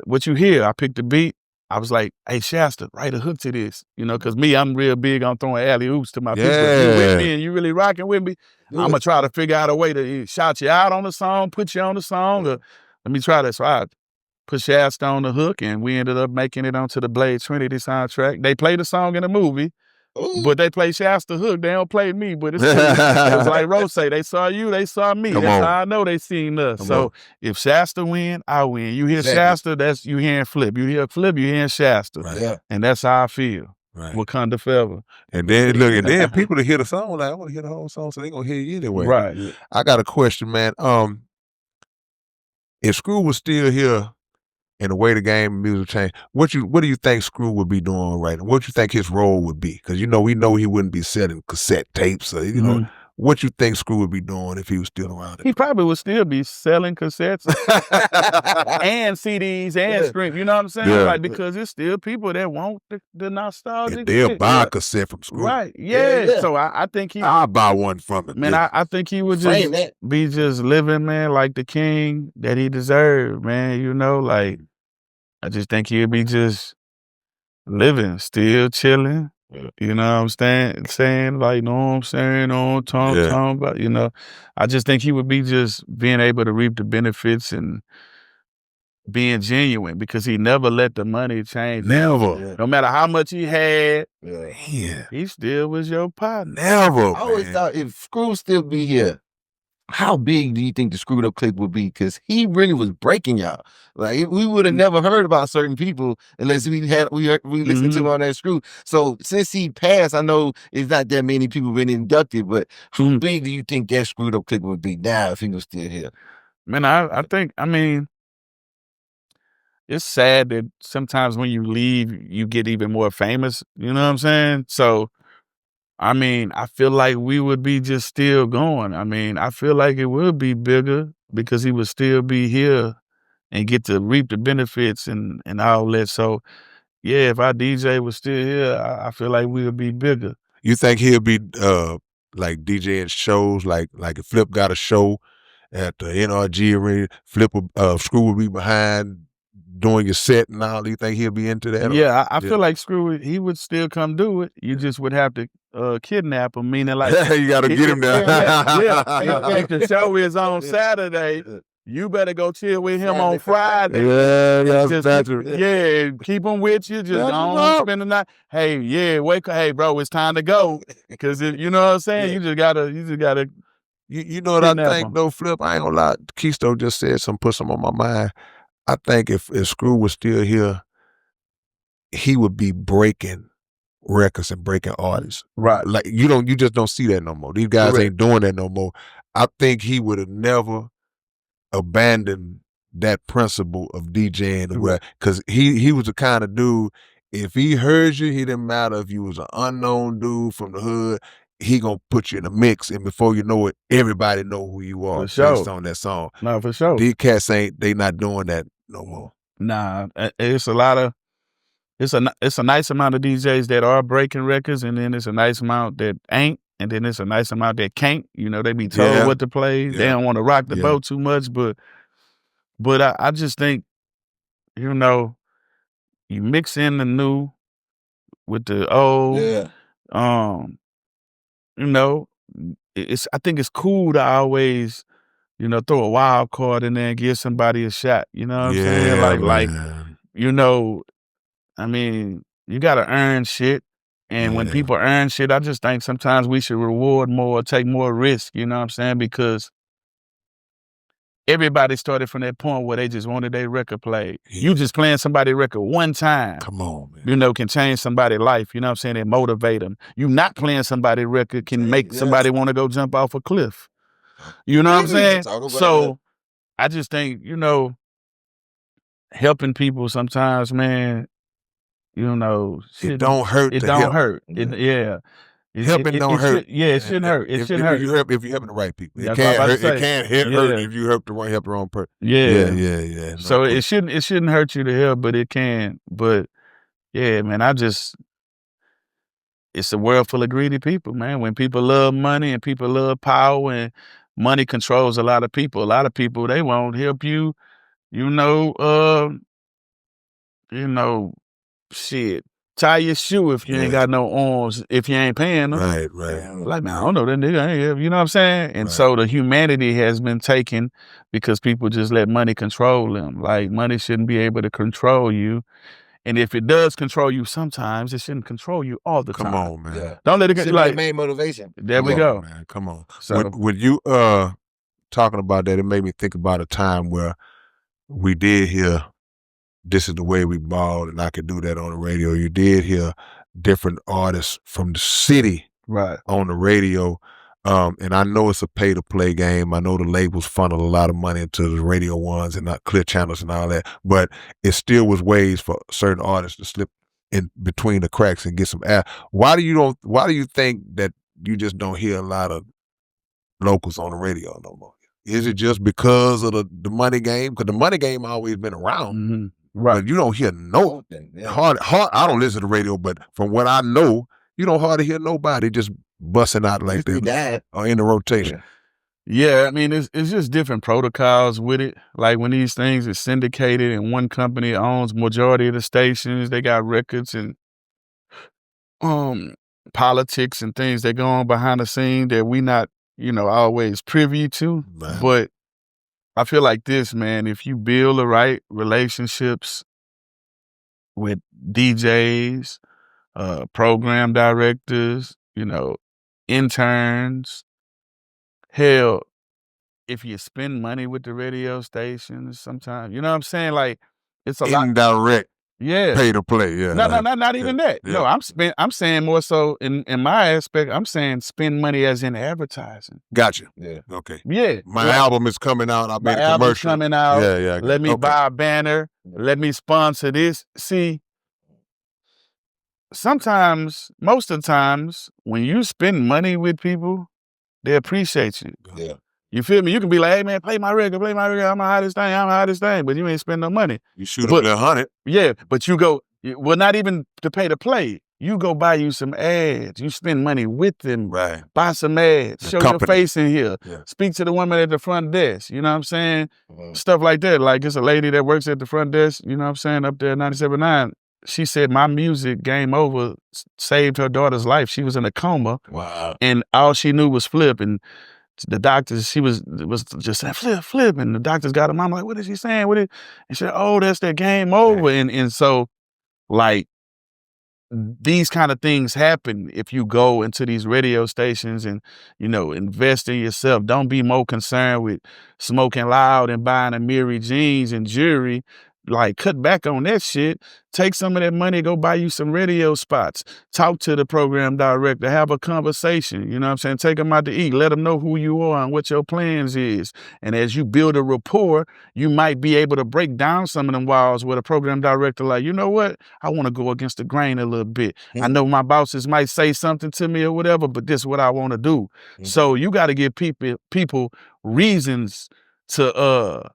What you hear? I picked the beat. I was like, hey, Shasta, write a hook to this. You know, because me, I'm real big on throwing alley-oops to my people. If you with me and you really rocking with me, I'm going to try to figure out a way to shout you out on the song, put you on the song, or let me try this. So I put Shasta on the hook, and we ended up making it onto the Blade Trinity soundtrack. They play the song in the movie. Ooh. But they play Shasta hook. They don't play me, but it's cool. It's like Rose say, they saw you, they saw me. That's how I know they seen us. So if Shasta win, I win. You hear Shasta, that's you hearing Flip. You hear Flip, you hearing Shasta. Right. Yeah. And that's how I feel. Right. Wakanda forever. And then look, and then people that hear the song, like, I want to hear the whole song, so they gonna hear you anyway. Right. I got a question, man. If Screw was still here and the way the game and music changed, what do you think Screw would be doing right now? What you think his role would be? Because we know he wouldn't be selling cassette tapes, or know. What you think Screw would be doing if he was still around? He probably would still be selling cassettes and CDs and streams. You know what I'm saying? Yeah. Like, because there's still people that want the nostalgic. And they'll shit. buy a cassette from Screw. Right. Yeah. So I think I'll buy one from him. Man, I think he would just be just living, man, like the king that he deserved, man. You know, like, I just think he'd be just living, still chilling. You know what I'm saying? Like, know what I'm saying? Talking about, you know. I just think he would be just being able to reap the benefits and being genuine, because he never let the money change. Never. Yeah. No matter how much he had, man, he still was your partner. Never. I always thought if Screw still be here, how big do you think the Screwed Up Click would be? Because he really was breaking y'all. Like, we would have never heard about certain people unless we listened to him on that Screw. So since he passed, I know it's not that many people been inducted, but how big do you think that Screwed Up Click would be now if he was still here? Man, I think, I mean, it's sad that sometimes when you leave, you get even more famous. You know what I'm saying? So, I mean, I feel like we would be just still going. I mean, I feel like it would be bigger because he would still be here and get to reap the benefits and all that. So, yeah, if our DJ was still here, I feel like we would be bigger. You think he'll be like DJing shows, like if Flip got a show at the NRG arena, Screw would be behind doing your set and all? Do you think he'll be into that? Yeah, I feel like Screw, he would still come do it. You just would have to kidnap him, meaning like you got to get him there. If the show is on Saturday, you better go chill with him on Friday. Keep him with you. Just don't spend the night. Hey, wake up. Hey, bro, it's time to go. Because you know what I'm saying? You just gotta. You know what I think though, Flip? I ain't gonna lie. Keisto just said put some on my mind. I think if Screw was still here, he would be breaking records and breaking artists. Right. Like you just don't see that no more. These guys ain't doing that no more. I think he would have never abandoned that principle of DJing, because he was the kind of dude, if he heard you, he didn't matter if you was an unknown dude from the hood, he gonna put you in a mix, and before you know it, everybody know who you are based on that song. No, for sure. These cats they not doing that no more. Nah, it's a lot of, it's a nice amount of DJs that are breaking records, and then it's a nice amount that ain't, and then it's a nice amount that can't. You know, they be told what to play. They don't want to rock the boat too much, but I just think, you know, you mix in the new with the old. You know, I think it's cool to always, you know, throw a wild card in there and give somebody a shot. You know what I'm saying? Like, you know, I mean, you gotta earn shit. And when people earn shit, I just think sometimes we should reward more, take more risk, you know what I'm saying? Because everybody started from that point where they just wanted their record played. You just playing somebody's record one time. Come on, man. You know, can change somebody's life, you know what I'm saying? And motivate them. You not playing somebody's record can make somebody want to go jump off a cliff. You know what I'm saying? So I just think, you know, helping people sometimes, man, you know, it don't hurt. It don't hurt. Helping don't hurt. It shouldn't hurt. It shouldn't hurt. If you're helping the right people. It That's can't what I'm hurt. about to It say. can't hurt if you help the wrong person. Yeah. No So question. it shouldn't hurt you to help, but it can. But yeah, man, it's a world full of greedy people, man. When people love money and people love power and money controls a lot of people. A lot of people, they won't help you, shit. Tie your shoe if you ain't got no arms, if you ain't paying them. Right. Like, man, I don't know that nigga ain't help, you know what I'm saying? And so the humanity has been taken because people just let money control them. Like, money shouldn't be able to control you. And if it does control you sometimes, it shouldn't control you all the time. Come on, man. Yeah. Don't let it Should get be like the main motivation. There we go. Man, come on. So When you talking about that, it made me think about a time where we did hear this is the way we balled, and I could do that on the radio. You did hear different artists from the city right. on the radio. And I know it's a pay-to-play game. I know the labels funnel a lot of money into the radio ones and not clear channels and all that. But it still was ways for certain artists to slip in between the cracks and get some air. Why do you think that you just don't hear a lot of locals on the radio no more? Is it just because of the money game? Because the money game always been around. Mm-hmm. Right. But you don't hear hard. I don't listen to the radio, but from what I know, you don't hardly hear nobody just busting out like this or in the rotation. Yeah, I mean, it's just different protocols with it. Like when these things are syndicated and one company owns majority of the stations, they got records and politics and things that go on behind the scene that we not, always privy to. Man. But I feel like this, man, if you build the right relationships with DJs, program directors, interns, hell, if you spend money with the radio stations sometimes, you know what I'm saying? Like, it's a lot. Indirect. Yeah. Pay to play. Yeah. No, not even that. Yeah. No, I'm saying more so in my aspect, I'm saying spend money as in advertising. Gotcha. Yeah. Okay. Yeah. My album is coming out. I made My a album's commercial. coming out. Yeah. Let me buy a banner. Let me sponsor this. See, sometimes, most of the times, when you spend money with people, they appreciate you. Yeah. You feel me? You can be like, hey, man, play my record. I'm the hottest thing, but you ain't spend no money. You shoot up 100. Yeah, but you go, well, not even to pay to play. You go buy you some ads. You spend money with them. Right. Buy some ads. Show your face in here. Yeah. Speak to the woman at the front desk. You know what I'm saying? Stuff like that. Like, it's a lady that works at the front desk, you know what I'm saying, up there at 97.9. She said my music, Game Over, saved her daughter's life. She was in a coma. Wow. And all she knew was Flip. And the doctors, she was just saying, Flip. And the doctors got her mom like, what is she saying? And she said, oh, that's that Game Over. And so, like, these kind of things happen if you go into these radio stations and, invest in yourself. Don't be more concerned with smoking loud and buying Amiri jeans and jewelry. Like, cut back on that shit. Take some of that money, go buy you some radio spots. Talk to the program director, have a conversation. You know what I'm saying? Take them out to eat. Let them know who you are and what your plans is. And as you build a rapport, you might be able to break down some of them walls with a program director like, you know what? I want to go against the grain a little bit. I know my bosses might say something to me or whatever, but this is what I want to do. So you got to give people reasons to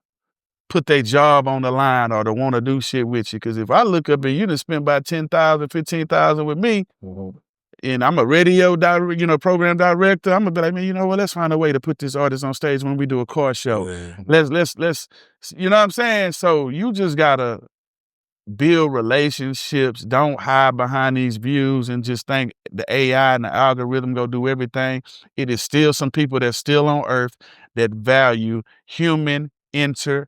put their job on the line or to want to do shit with you. Because if I look up and you done spent about $10,000, $15,000 with me, and I'm a radio program director, I'm gonna be like, man, you know what? Let's find a way to put this artist on stage when we do a car show. Yeah. Let's, you know what I'm saying? So you just gotta build relationships. Don't hide behind these views and just think the AI and the algorithm go do everything. It is still some people that's still on earth that value human interaction.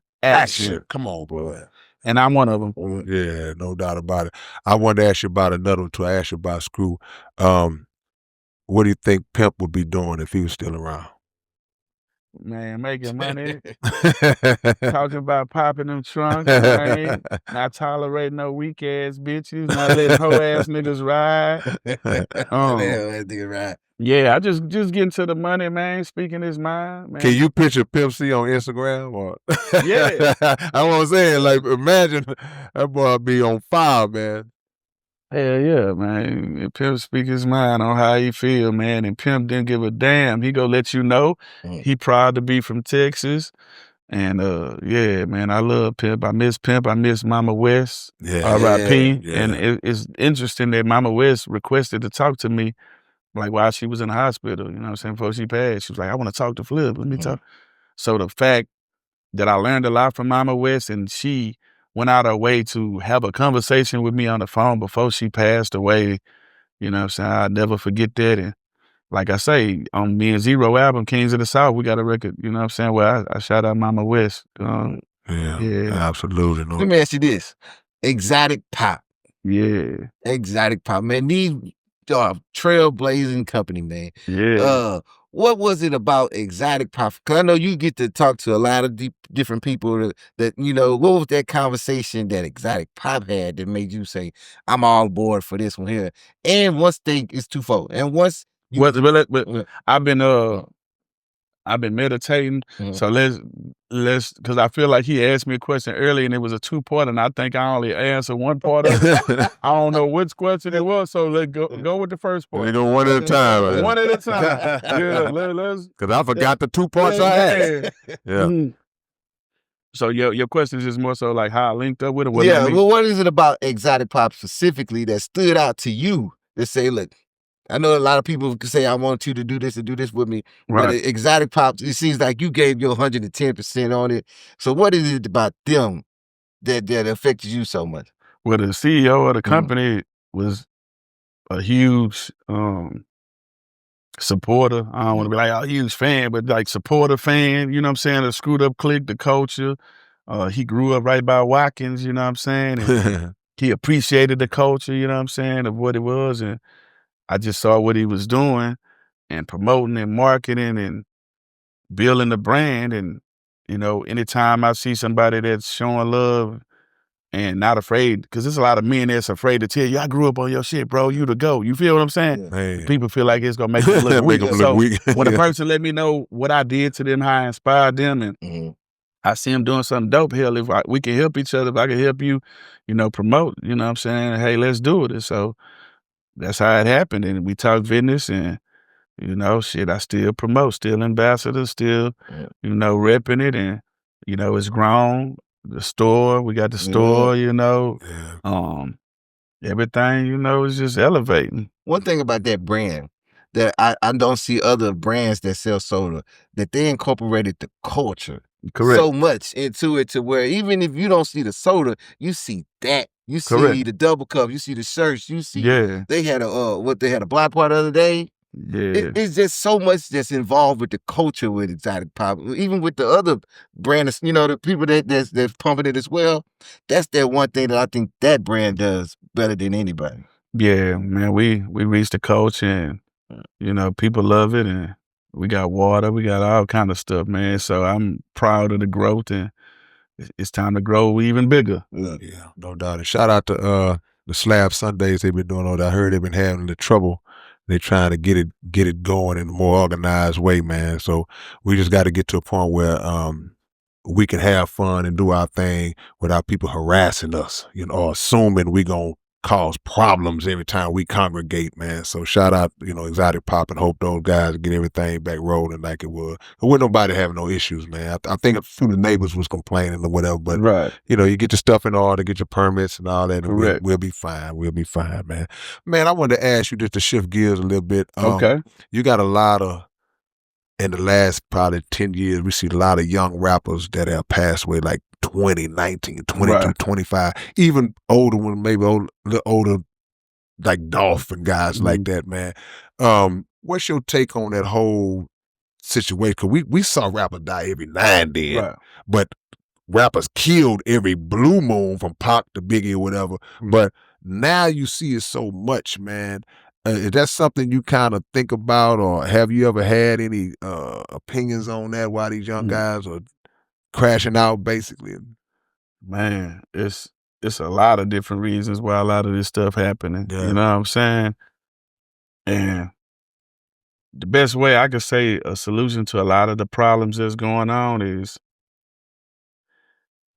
Come on, boy. And I'm one of them. Yeah, no doubt about it. I wanted to ask you about another one too. I asked you about Screw. What do you think Pimp would be doing if he was still around? Man, making money. Talking about popping them trunks, man. Not tolerating no weak ass bitches. Not letting hoe ass niggas ride. Yeah, I just getting to the money, man. Speaking his mind, man. Can you picture Pimp C on Instagram? Or yeah. I want to say, like, imagine that boy be on fire, man. Hell yeah, man. And Pimp speak his mind on how he feel, man. And Pimp didn't give a damn. He go let you know he proud to be from Texas. And yeah, man, I love Pimp. I miss Pimp. I miss Mama West. Yeah. R.I.P. Yeah. And it's interesting that Mama West requested to talk to me like while she was in the hospital, you know what I'm saying, before she passed. She was like, I want to talk to Flip. Let me talk. So the fact that I learned a lot from Mama West and she went out her way to have a conversation with me on the phone before she passed away, you know what I'm saying? I'll never forget that. And like I say, on me and Zero album, Kings of the South, we got a record, you know what I'm saying? Well, I shout out Mama West. Yeah, absolutely. No. Let me ask you this. Exotic Pop. Yeah. Exotic Pop, man. These trailblazing company, man. Yeah. What was it about Exotic Pop? Because I know you get to talk to a lot of different people that, you know, what was that conversation that Exotic Pop had that made you say, I'm all aboard for this one here? And once it's twofold. And once you... I've been meditating. So let's because I feel like he asked me a question earlier and it was a two-part and I think I only answered one part of it. I don't know which question it was, so let's go with the first part. We go one at a time. Man. One at a time. Yeah, let's. Because I forgot the two parts I had. Yeah. So your question is just more so like how I linked up with it. Yeah, well, what is it about Exotic Pop specifically that stood out to you to say, look, I know a lot of people could say, I want you to do this with me. Right. But Exotic Pop, it seems like you gave your 110% on it. So what is it about them that affected you so much? Well, the CEO of the company was a huge supporter. I don't want to be like a huge fan, but like supporter fan, you know what I'm saying? The Screwed Up Clique, the culture. He grew up right by Watkins, you know what I'm saying? And he appreciated the culture, you know what I'm saying, of what it was. And I just saw what he was doing and promoting and marketing and building the brand. And, you know, anytime I see somebody that's showing love and not afraid, because there's a lot of men that's afraid to tell you, I grew up on your shit, bro. You the GOAT. You feel what I'm saying? Yeah. People feel like it's going to make them look weak. So when a person let me know what I did to them, how I inspired them, and I see them doing something dope, hell, if we can help each other, if I can help you, you know, promote, you know what I'm saying? Hey, let's do it. And so that's how it happened. And we talk business and, you know, shit, I still promote, still ambassador, still, you know, repping it. And, you know, it's grown. The store, we got the store, you know. Everything, you know, is just elevating. One thing about that brand that I don't see other brands that sell soda, that they incorporated the culture so much into it to where even if you don't see the soda, you see that. You see the double cup, you see the shirts, you see they had a block party the other day. Yeah. It's just so much that's involved with the culture with Exotic Pop, even with the other brands, you know, the people that's pumping it as well. That's that one thing that I think that brand does better than anybody. Yeah, man, we reached the culture and, you know, people love it and we got water, we got all kind of stuff, man. So I'm proud of the growth and it's time to grow even bigger. Yeah, no doubt. And shout out to the Slab Sundays they've been doing all that. I heard they've been having the trouble. They're trying to get it going in a more organized way, man. So we just got to get to a point where we can have fun and do our thing without people harassing us, you know, or assuming we gonna cause problems every time we congregate, man. So shout out, you know, Exotic Pop, and hope those guys get everything back rolling like it was. With nobody having no issues, man. I think a few of the neighbors was complaining or whatever, but you know, you get your stuff in order, get your permits and all that, and we'll be fine. We'll be fine, man. Man, I wanted to ask you just to shift gears a little bit. You got a lot of, in the last probably 10 years, we see a lot of young rappers that have passed away, like 20, 19, 22, 25, even older ones, maybe a little older, like Dolph and guys like that, man. What's your take on that whole situation? Because we saw rappers die every now and then, but rappers killed every blue moon from Pac to Biggie or whatever. But now you see it so much, man. Is that something you kind of think about, or have you ever had any opinions on that, why these young guys are crashing out, basically? Man, it's a lot of different reasons why a lot of this stuff happening. You know what I'm saying? And the best way I could say a solution to a lot of the problems that's going on is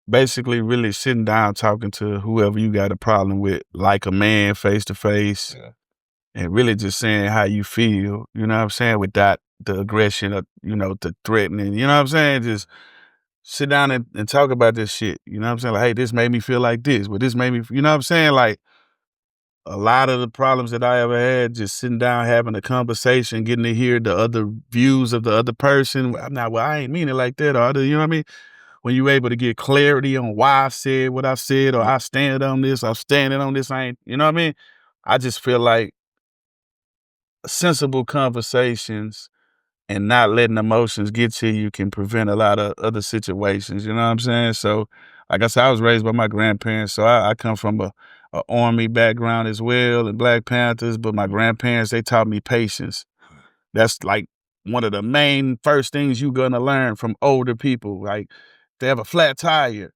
basically really sitting down talking to whoever you got a problem with, like a man, face to face, and really just saying how you feel, you know what I'm saying, without the aggression or, you know, the threatening, you know what I'm saying? Just sit down and talk about this shit, you know what I'm saying? Like, hey, this made me feel like this, but this made me, you know what I'm saying? Like, a lot of the problems that I ever had, just sitting down, having a conversation, getting to hear the other views of the other person. I'm not, well, I ain't mean it like that, or, you know what I mean? When you're able to get clarity on why I said what I said, or I stand on this, I'm standing on this, I ain't, you know what I mean? I just feel like sensible conversations and not letting emotions get to you can prevent a lot of other situations, you know what I'm saying? So, like I said, I was raised by my grandparents, so I come from a army background as well, and Black Panthers, but my grandparents, they taught me patience. That's like one of the main first things you're gonna learn from older people. Like, they have a flat tire.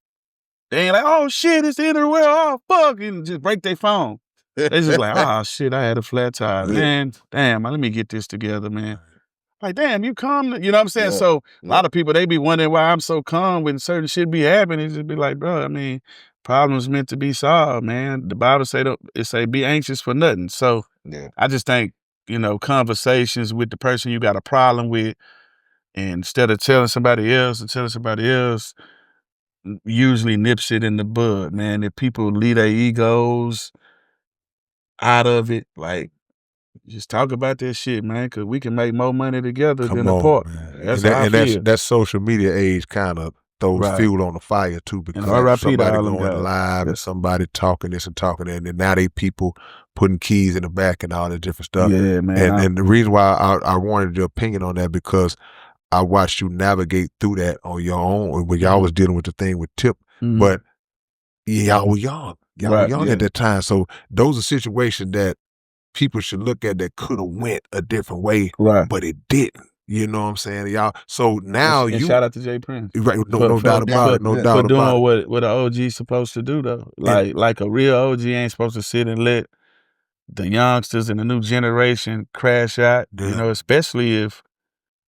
They ain't like, oh shit, it's the end of the world, oh fuck, and just break their phone. They just like, oh shit, I had a flat tire. Man, damn, let me get this together, man. Like, damn, you calm, you know what I'm saying? So a lot of people, they be wondering why I'm so calm when certain shit be happening. It just be like, bro, I mean, problems meant to be solved, man. The Bible say be anxious for nothing. So I just think, you know, conversations with the person you got a problem with, and instead of telling somebody else usually nips it in the bud, man. If people leave their egos out of it, like, just talk about that shit, man, because we can make more money together than apart. Man. That's how I feel. That social media age kind of throws fuel on the fire too, because somebody going live and somebody talking this and talking that, and then now they people putting keys in the back and all that different stuff. Yeah, man. And the reason why I wanted your opinion on that, because I watched you navigate through that on your own when y'all was dealing with the thing with Tip, but y'all were young. Y'all were young at that time. So those are situations that people should look at that could have went a different way, but it didn't. You know what I'm saying, y'all? So now and shout out to Jay Prince, right? No doubt about it. No doubt for about doing what an OG's supposed to do, though. Like a real OG ain't supposed to sit and let the youngsters and the new generation crash out. You know, especially if,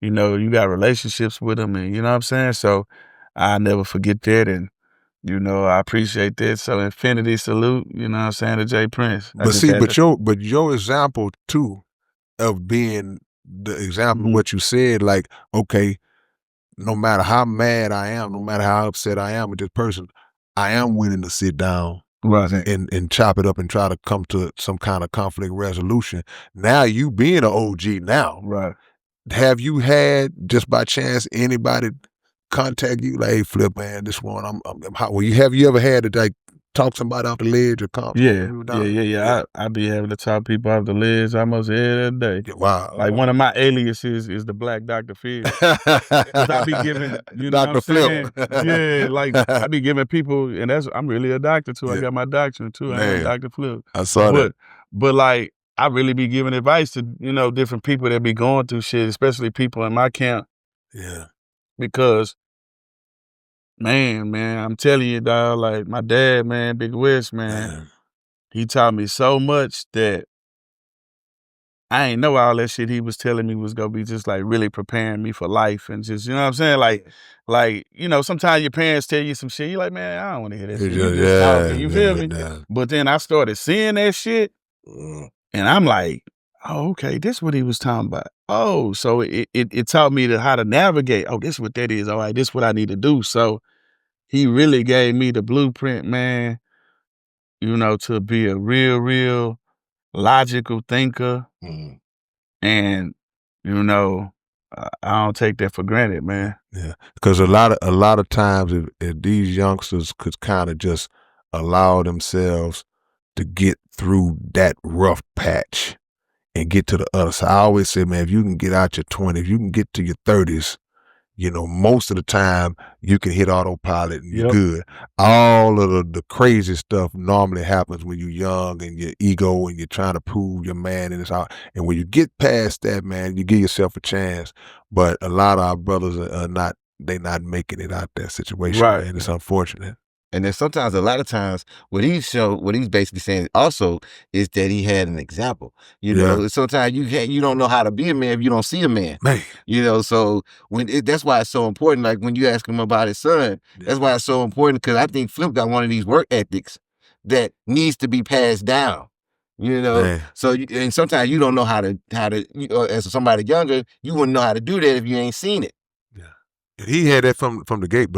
you know, you got relationships with them, and you know what I'm saying. So I never forget that, and you know, I appreciate that. So infinity salute, you know what I'm saying, to Jay Prince. But see, but your example too of being the example of what you said, like, okay, no matter how mad I am, no matter how upset I am with this person, I am willing to sit down and chop it up and try to come to some kind of conflict resolution. Now you being an OG now, have you had, just by chance, anybody contact you like, hey, Flip, man, this one, I'm hot. Well, have you ever had to like talk somebody off the ledge or come? Yeah. I be having to talk people off the ledge almost every day. Wow. Like, one of my aliases is the Black Dr. Phil. Because I be giving, you know Dr. what I'm saying? Flip. Yeah, like, I be giving people, and I'm really a doctor too. I got my doctorate too. I'm Dr. Flip. I saw that. But like, I really be giving advice to, you know, different people that be going through shit, especially people in my camp. Yeah. Because, man, I'm telling you, dog, like, my dad, man, Big West, man, he taught me so much that I ain't know all that shit he was telling me was gonna be just like really preparing me for life, and just, you know what I'm saying? Like, you know, sometimes your parents tell you some shit, you're like, man, I don't want to hear that shit. You just talking, you feel me? But then I started seeing that shit, and I'm like, oh, okay, this what he was talking about. Oh, so it taught me how to navigate. Oh, this what that is. All right, this what I need to do. So he really gave me the blueprint, man, you know, to be a real logical thinker. And, you know, I don't take that for granted, man. Yeah, because a lot of times if these youngsters could kind of just allow themselves to get through that rough patch and get to the other side. I always say, man, if you can get out your 20s, if you can get to your 30s, you know, most of the time you can hit autopilot and you're good. All of the crazy stuff normally happens when you're young and your ego and you're trying to prove your man, and it's out. And when you get past that, man, you give yourself a chance. But a lot of our brothers are not, they not making it out that situation, man. It's unfortunate. And then sometimes, a lot of times, what he's basically saying also is that he had an example. You know, sometimes you don't know how to be a man if you don't see a man. You know, so that's why it's so important. Like when you ask him about his son, that's why it's so important, because I think Flip got one of these work ethics that needs to be passed down. You know, so and sometimes you don't know how to as somebody younger, you wouldn't know how to do that if you ain't seen it. Yeah, he had that from the gate,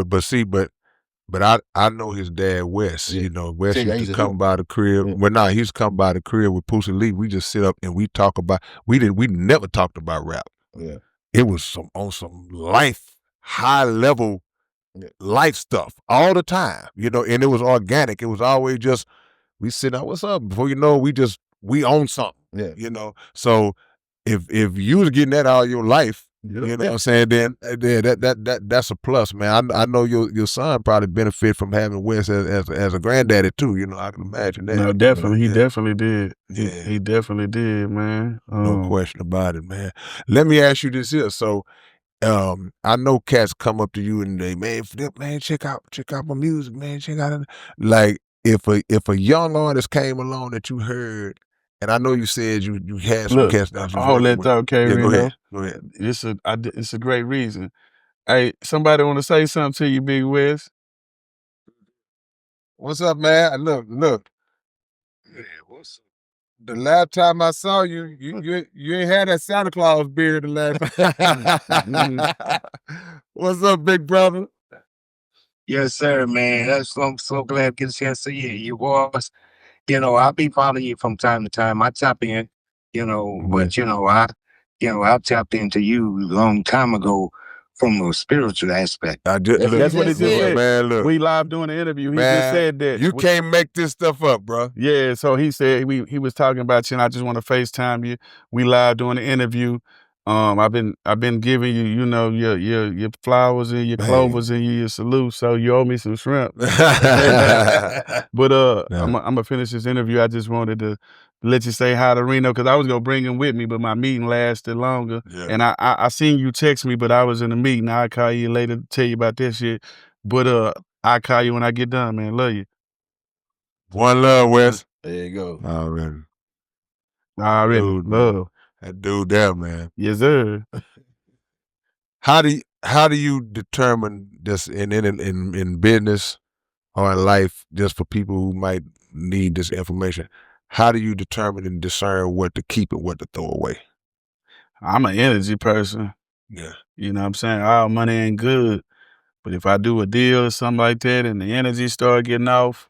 but I know his dad, Wes. You know, Wes used to come by the crib. Well, nah, he used to come by the crib with Pussy Lee. We just sit up and we talk about. We never talked about rap. Yeah, it was on some high level life stuff all the time. You know, and it was organic. It was always just we sit out. What's up? Before you know, we own something. Yeah, you know. So if you was getting that all your life. You know what I'm saying? Then that's a plus, man. I know your son probably benefit from having Wes as a granddaddy too. You know, I can imagine that. No, definitely, he definitely did. He definitely did, man. No question about it, man. Let me ask you this here. So, I know cats come up to you and they, man, Flip, man, check out my music, man. Check out it. Like if a young artist came along that you heard. And I know you said you had some cats that you hold that thought, Reno. Go ahead. It's a great reason. Hey, somebody want to say something to you, Big Wes? What's up, man? Look. Yeah, what's up? The last time I saw you, you ain't had that Santa Claus beard the last time. What's up, big brother? Yes, sir, man. I'm so glad to get a chance to see you boys. You know, I'll be following you from time to time. I tap in, but I've tapped into you a long time ago from a spiritual aspect. That's what it just said. Man, look. We live doing the interview. He just said that. You can't make this stuff up, bro. Yeah, so he said he was talking about you, and I just want to FaceTime you. We live doing the interview. I've been giving you, your flowers and your clovers and your salute, so you owe me some shrimp. But I'm gonna finish this interview. I just wanted to let you say hi to Reno, because I was gonna bring him with me, but my meeting lasted longer. Yeah. And I seen you text me, but I was in a meeting. I'll call you later to tell you about that shit. But I'll call you when I get done, man. Love you. One love, Wes. There you go. Already. Love. That dude there, man. Yes, sir. How do you determine this in business or in life, just for people who might need this information? How do you determine and discern what to keep and what to throw away? I'm an energy person. Yeah. You know what I'm saying? All money ain't good. But if I do a deal or something like that and the energy start getting off,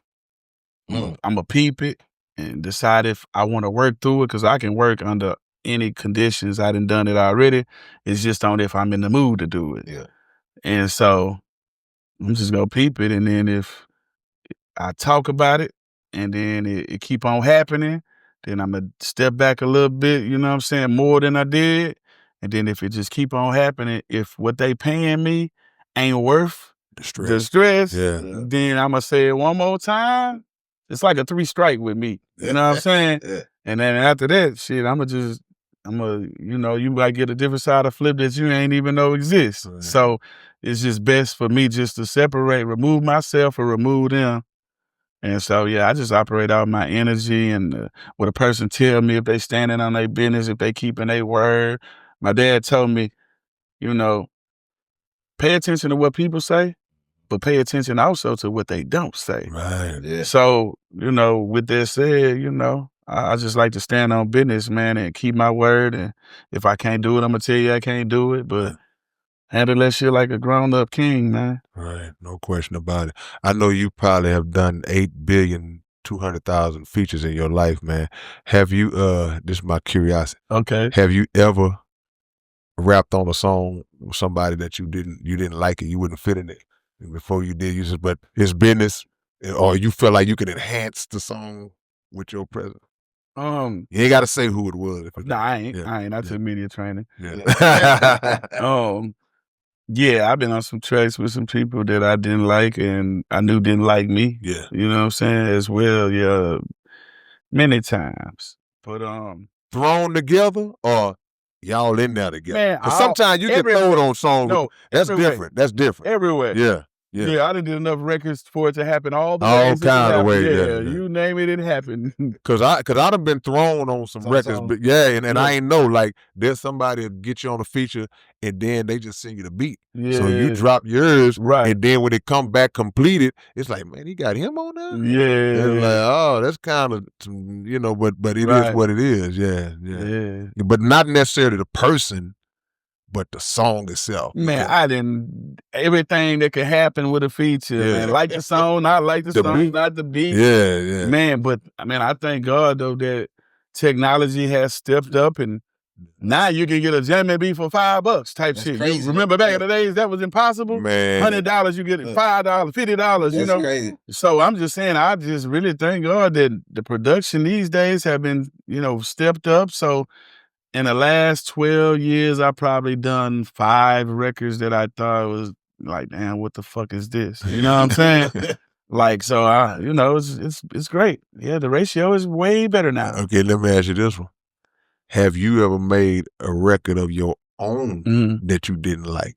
I'm going to peep it and decide if I want to work through it, because I can work under any conditions. I done it already. It's just on if I'm in the mood to do it. Yeah. And so I'm just going to peep it. And then if I talk about it and then it keep on happening, then I'm going to step back a little bit, you know what I'm saying, more than I did. And then if it just keep on happening, if what they paying me ain't worth the stress, then I'm going to say it one more time. It's like a 3 strike with me. You know what I'm saying? And then after that, shit, you might get a different side of Flip that you ain't even know exists. Right. So it's just best for me just to separate, remove myself or remove them. And so, yeah, I just operate out my energy and what a person tell me, if they standing on their business, if they keeping their word. My dad told me, pay attention to what people say, but pay attention also to what they don't say. Right. Yeah. So, with that said, I just like to stand on business, man, and keep my word. And if I can't do it, I'm going to tell you I can't do it. But handle that shit like a grown-up king, man. Right. No question about it. I know you probably have done 8,200,000 features in your life, man. Have you, this is my curiosity. Okay. Have you ever rapped on a song with somebody that you didn't like it, you wouldn't fit in it? Before you did, you said, but it's business, or you felt like you could enhance the song with your presence? You ain't got to say who it was. I ain't. I took media training. Yeah. Yeah, I've been on some tracks with some people that I didn't like and I knew didn't like me. Yeah. You know what I'm saying? As well, yeah, many times. But thrown together or y'all in there together? Man, because sometimes you can throw it on songs. No, that's everywhere. different. That's different. Everywhere. Yeah. Yeah, I done did enough records for it to happen all the All ways. kind of ways. Yeah, you name it, it happened. Cause I done been thrown on some records, but and I ain't know, like, there's somebody that get you on a feature and then they just send you the beat. Yeah. So you drop yours, Right. and then when it come back completed, it's like, man, he got him on there? Yeah. It's like, oh, that's kind of, but it is what it is. Yeah. But not necessarily the person, but the song itself. Man, I didn't, everything that could happen with a feature, man. Like the song, not like the song, beat. not the beat. Yeah. Man, but I mean, I thank God though that technology has stepped up and now you can get a jamming beat for $5 type shit. Crazy. You remember back in the days that was impossible? Man. $100, you get it $5, $50, you know? Crazy. So I'm just saying, I just really thank God that the production these days have been, stepped up. So in the last 12 years, I probably done 5 records that I thought was like, damn, what the fuck is this? You know what I'm saying? Like, so it's great. Yeah, the ratio is way better now. Okay, let me ask you this one. Have you ever made a record of your own that you didn't like?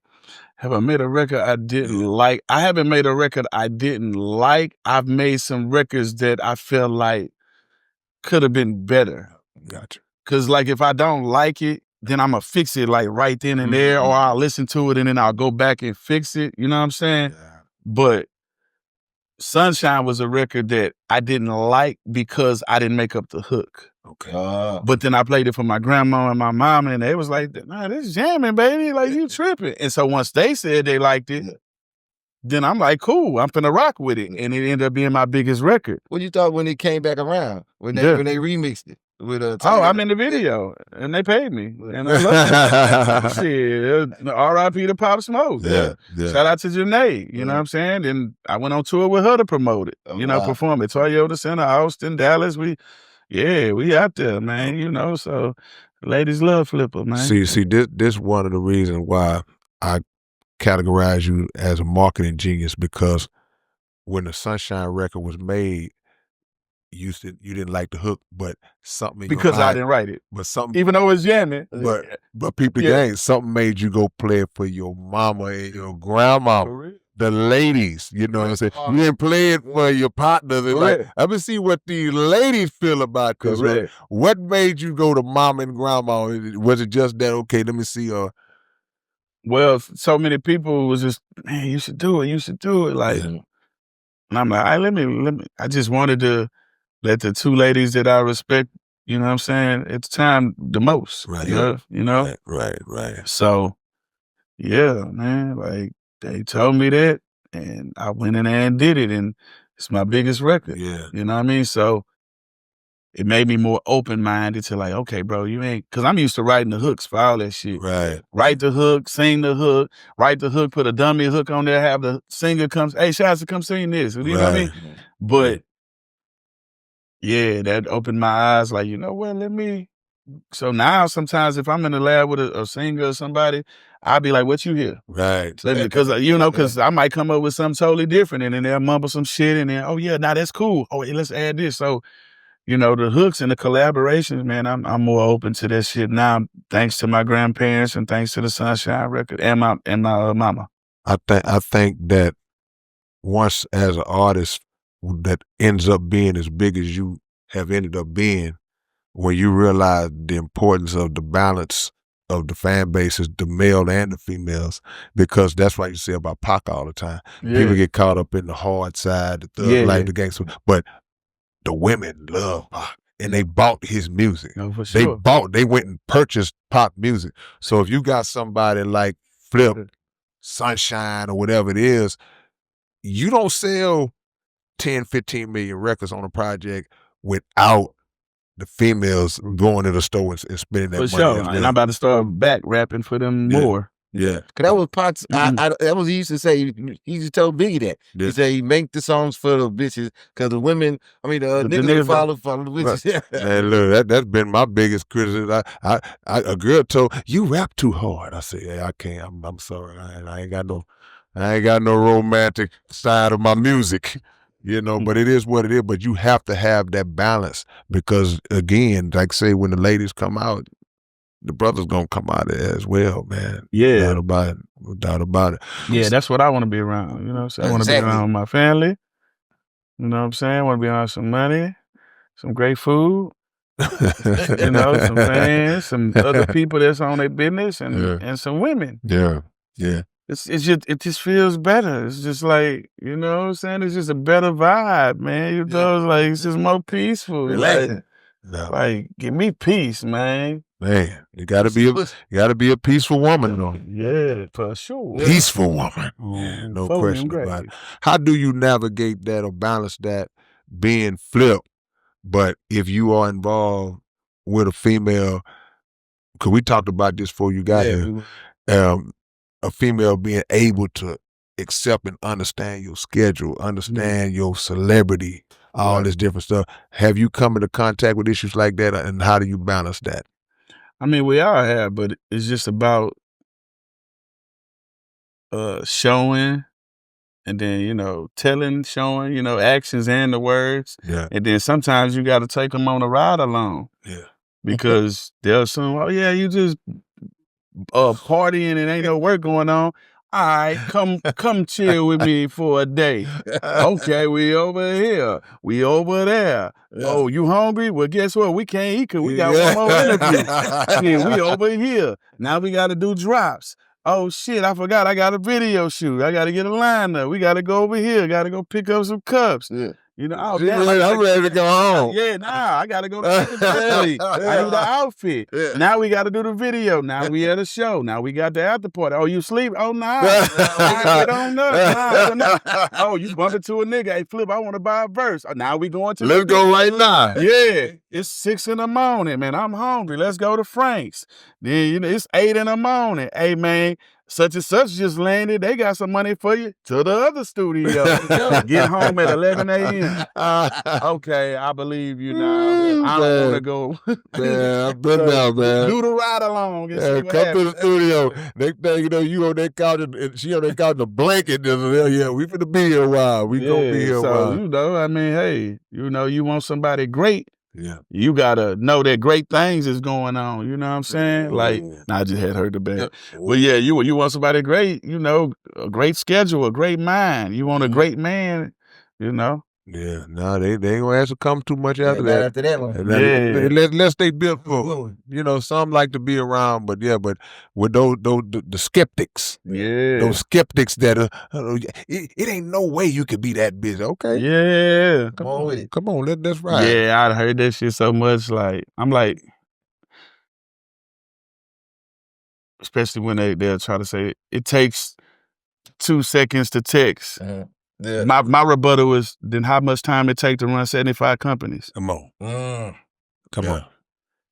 Have I made a record I didn't like? I haven't made a record I didn't like. I've made some records that I feel like could have been better. Gotcha. Cause like if I don't like it, then I'm gonna fix it like right then and there, or I'll listen to it and then I'll go back and fix it. You know what I'm saying? Yeah. But Sunshine was a record that I didn't like because I didn't make up the hook. Okay. But then I played it for my grandma and my mom, and they was like, "Nah, this jamming, baby. Like you tripping." And so once they said they liked it, then I'm like, "Cool, I'm finna rock with it," and it ended up being my biggest record. What you thought when it came back around? When they remixed it with I'm in the video, and they paid me, and I love it. Shit, R.I.P. to Pop Smoke. Yeah. Shout out to Janae. You know what I'm saying? And I went on tour with her to promote it. Perform it. Toyota Center, Austin, Dallas. We out there, man. So ladies love Flipper, man. See, this one of the reasons why I categorize you as a marketing genius, because when the Sunshine record was made, you said you didn't like the hook, but something because I didn't write it. But something, even though it's jamming. But people, something made you go play it for your mama and your grandma. The ladies, you know what I'm saying? You didn't play it for your partners. Like, let me see what these ladies feel about this. What made you go to mama and grandma? Was it just that, okay, let me see? Well, so many people was just, man, you should do it. Like, and I'm like, all right, let me. I just wanted to let the 2 ladies that I respect, you know what I'm saying, at the time the most. Right. You know? Right. So, yeah, man, like, they told me that, and I went in there and did it, and it's my biggest record. Yeah. You know what I mean? So it made me more open-minded to like, okay, bro, you ain't, because I'm used to writing the hooks for all that shit. Right. Write the hook, sing the hook, write the hook, put a dummy hook on there, have the singer come, hey, Shasta, come sing this. You know what I mean? But yeah, that opened my eyes, like, you know what, so now sometimes if I'm in the lab with a singer or somebody, I'll be like, what you hear? Right. Because I might come up with something totally different, and then they'll mumble some shit, and then, oh yeah, now that's cool. Oh, hey, let's add this. So, the hooks and the collaborations, man, I'm more open to that shit now, thanks to my grandparents and thanks to the Sunshine record and my mama. I think that once as an artist that ends up being as big as you have ended up being, when you realize the importance of the balance of the fan bases, the male and the females, because that's what you say about Pac all the time. Yeah. People get caught up in the hard side, the thug life, the gangster, but the women love Pac, and they bought his music. No, for sure. They went and purchased Pac music. So if you got somebody like Flip, Sunshine, or whatever it is, you don't sell 10, 15 million records on a project without the females going to the store and spending that money. For sure. And I'm about to start back rapping for them more. Yeah. Cause that was Pac's, that was, he used to say, he used to tell Biggie that. He said he make the songs for the bitches, cause the women, the niggas follow the bitches. Man, look, that's been my biggest criticism. A girl told, you rap too hard. I said, yeah, I can't. I'm sorry. I ain't got no romantic side of my music. But it is what it is. But you have to have that balance, because again, like say when the ladies come out, the brother's gonna come out of it as well, man. Yeah. No doubt about it. No doubt about it. Yeah, that's what I want to be around. You know what I'm saying? I want to be around my family. You know what I'm saying? I want to be around some money, some great food. You know, some fans, some other people that's on their business, and some women. Yeah. It just feels better. It's just like, you know what I'm saying? It's just a better vibe, man. You know, it's just more peaceful. Like, give me peace, man. Man, you gotta be a peaceful woman, though. Yeah, for sure. Peaceful woman. No question about it. How do you navigate that or balance that being Flip, but if you are involved with a female, because we talked about this before you got here, a female being able to accept and understand your schedule, understand your celebrity, all this different stuff. Have you come into contact with issues like that, and how do you balance that? I mean, we all have, but it's just about showing, and then, you know, telling, showing, you know, actions and the words. Yeah. And then sometimes you got to take them on a ride along. Yeah. Because they'll assume, oh, yeah, you just partying and ain't no work going on. All right, come chill with me for a day. Okay, we over here. We over there. Yeah. Oh, you hungry? Well, guess what? We can't eat because we got one more interview. Shit, we over here. Now we got to do drops. Oh, shit, I forgot I got a video shoot. I got to get a lineup. We got to go over here. Got to go pick up some cups. Yeah. You know, I'm ready to go home. Yeah, I got to go to the I need the outfit. Yeah. Now we got to do the video. Now we at a show. Now we got the after party. Oh, you sleep? Oh, nah. Get on up. Nah. Oh, you bump into a nigga. Hey, Flip, I want to buy a verse. Oh, now we going to Let's go right now. Yeah. It's 6 in the morning, man. I'm hungry. Let's go to Frank's. Then, you know, it's 8 in the morning. Hey, man, such and such just landed. They got some money for you to the other studio. Get home at 11 a.m. Okay, I believe you now. I don't want to go. Yeah, I've been there, man. Do the ride along. And come to the studio. Next thing you know, you on that couch and she on that couch in a blanket. Yeah, we finna be here a while. We gonna be here a while. You know, I mean, hey, you know, you want somebody great. Yeah, you gotta know that great things is going on. You know what I'm saying? Like, I just had heard the band. But yeah, you want somebody great. You know, a great schedule, a great mind. You want a great man. You know. Yeah, no, they ain't gonna have to come too much after that. After that one. Unless they built for, you know, some like to be around, but with those the skeptics, those skeptics that it ain't no way you could be that busy. Okay, yeah, come on with it. Come on, let's ride. Yeah, I heard that shit so much. Like, I'm like, especially when they'll try to say it takes 2 seconds to text. Yeah. My rebuttal is, then how much time it take to run 75 companies? Come on. Come on.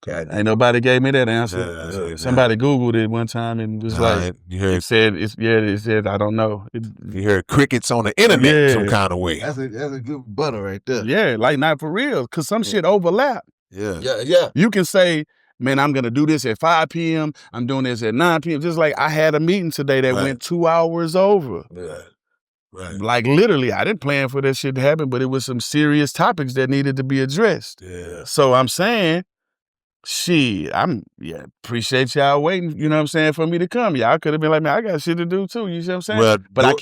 God, ain't nobody gave me that answer. Somebody Googled it one time and was like, it said, I don't know. You hear crickets on the internet some kind of way. That's a good butter right there. Yeah, like not for real, because some shit overlap. Yeah. You can say, man, I'm going to do this at 5 p.m. I'm doing this at 9 p.m. Just like I had a meeting today that went 2 hours over. Right. Like literally, I didn't plan for that shit to happen, but it was some serious topics that needed to be addressed. Yeah. So I'm saying, shit, appreciate y'all waiting, you know what I'm saying, for me to come. Y'all could have been like, man, I got shit to do too, you see what I'm saying? Well, but I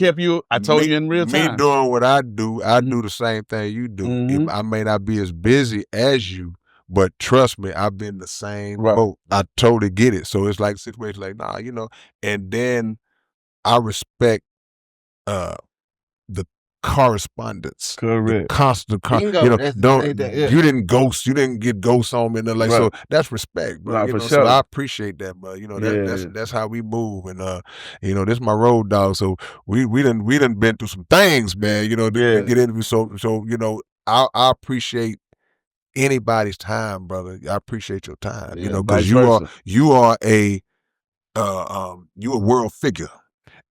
told you in real time. Me doing what I do the same thing you do. Mm-hmm. I may not be as busy as you, but trust me, I've been the same boat. I totally get it. So it's like situations like, nah, you know, and then I respect the correspondence. Correct. The constant, you know, you didn't get ghosts on me and like so. That's respect, bro. For sure. So I appreciate that, bro. You know, that's how we move, and you know, this is my road dog. So we done been through some things, man. You know, to get into so you know, I appreciate anybody's time, brother. I appreciate your time. You know, because you are a world figure.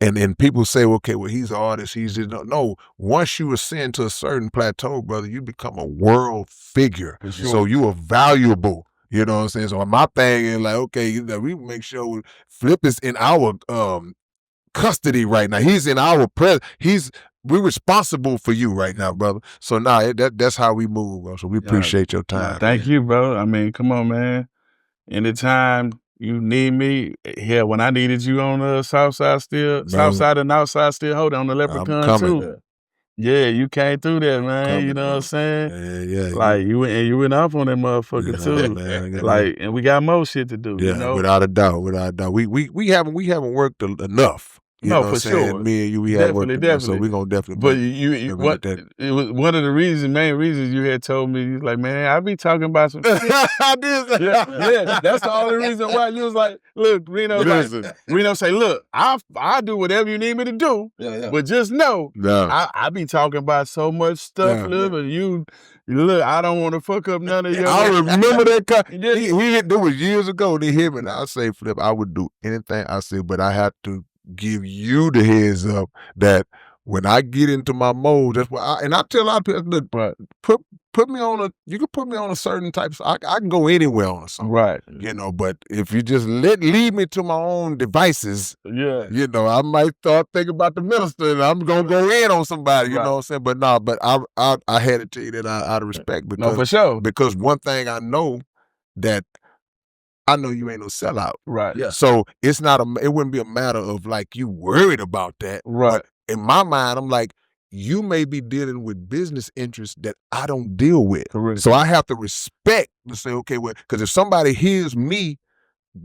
And people say, okay, well, he's an artist. He's just, no. Once you ascend to a certain plateau, brother, you become a world figure. Sure. So you are valuable. You know what I'm saying? So my thing is like, okay, we make sure Flip is in our custody right now. He's in our presence. We're responsible for you right now, brother. So that's how we move, bro. So we appreciate your time. Thank you, bro. I mean, come on, man. Anytime, you need me. Hell, when I needed you on the south side still, south side and outside still hold on the Leprechaun coming. too. Yeah, you came through that, man. Coming, you know what I'm saying? Yeah. Like you went off on that motherfucker too. Man, like, and we got more shit to do. Yeah, you know? without a doubt. We haven't worked enough. You know No, what for I'm saying? sure. Me and you, we haven't worked enough, so Definitely. we're gonna definitely. But you work what? It was one of the main reasons you had told me. You was like, man, I be talking about some shit. I did. yeah, that's the only reason why you was like, look, Reno. Listen. Reno say, look, I do whatever you need me to do. But just know, I be talking about so much stuff, and you look, I don't want to fuck up none of your. I remember that. It was years ago. They hit me, and I say, Flip, I would do anything I say, but I had to give you the heads up that when I get into my mode, that's what I tell a lot of people, look, put me on you can put me on a certain type of, I can go anywhere on a song. Right. You know, but if you just leave me to my own devices, you know, I might start thinking about the minister and I'm gonna go in on somebody, you know what I'm saying? But no, but I had to tell you that out of respect, because no, for sure. Because one thing I know you ain't no sellout. Right. Yeah. So it wouldn't be a matter of like you worried about that. Right. But in my mind, I'm like, you may be dealing with business interests that I don't deal with. Correct. So I have to respect to say, okay, well, because if somebody hears me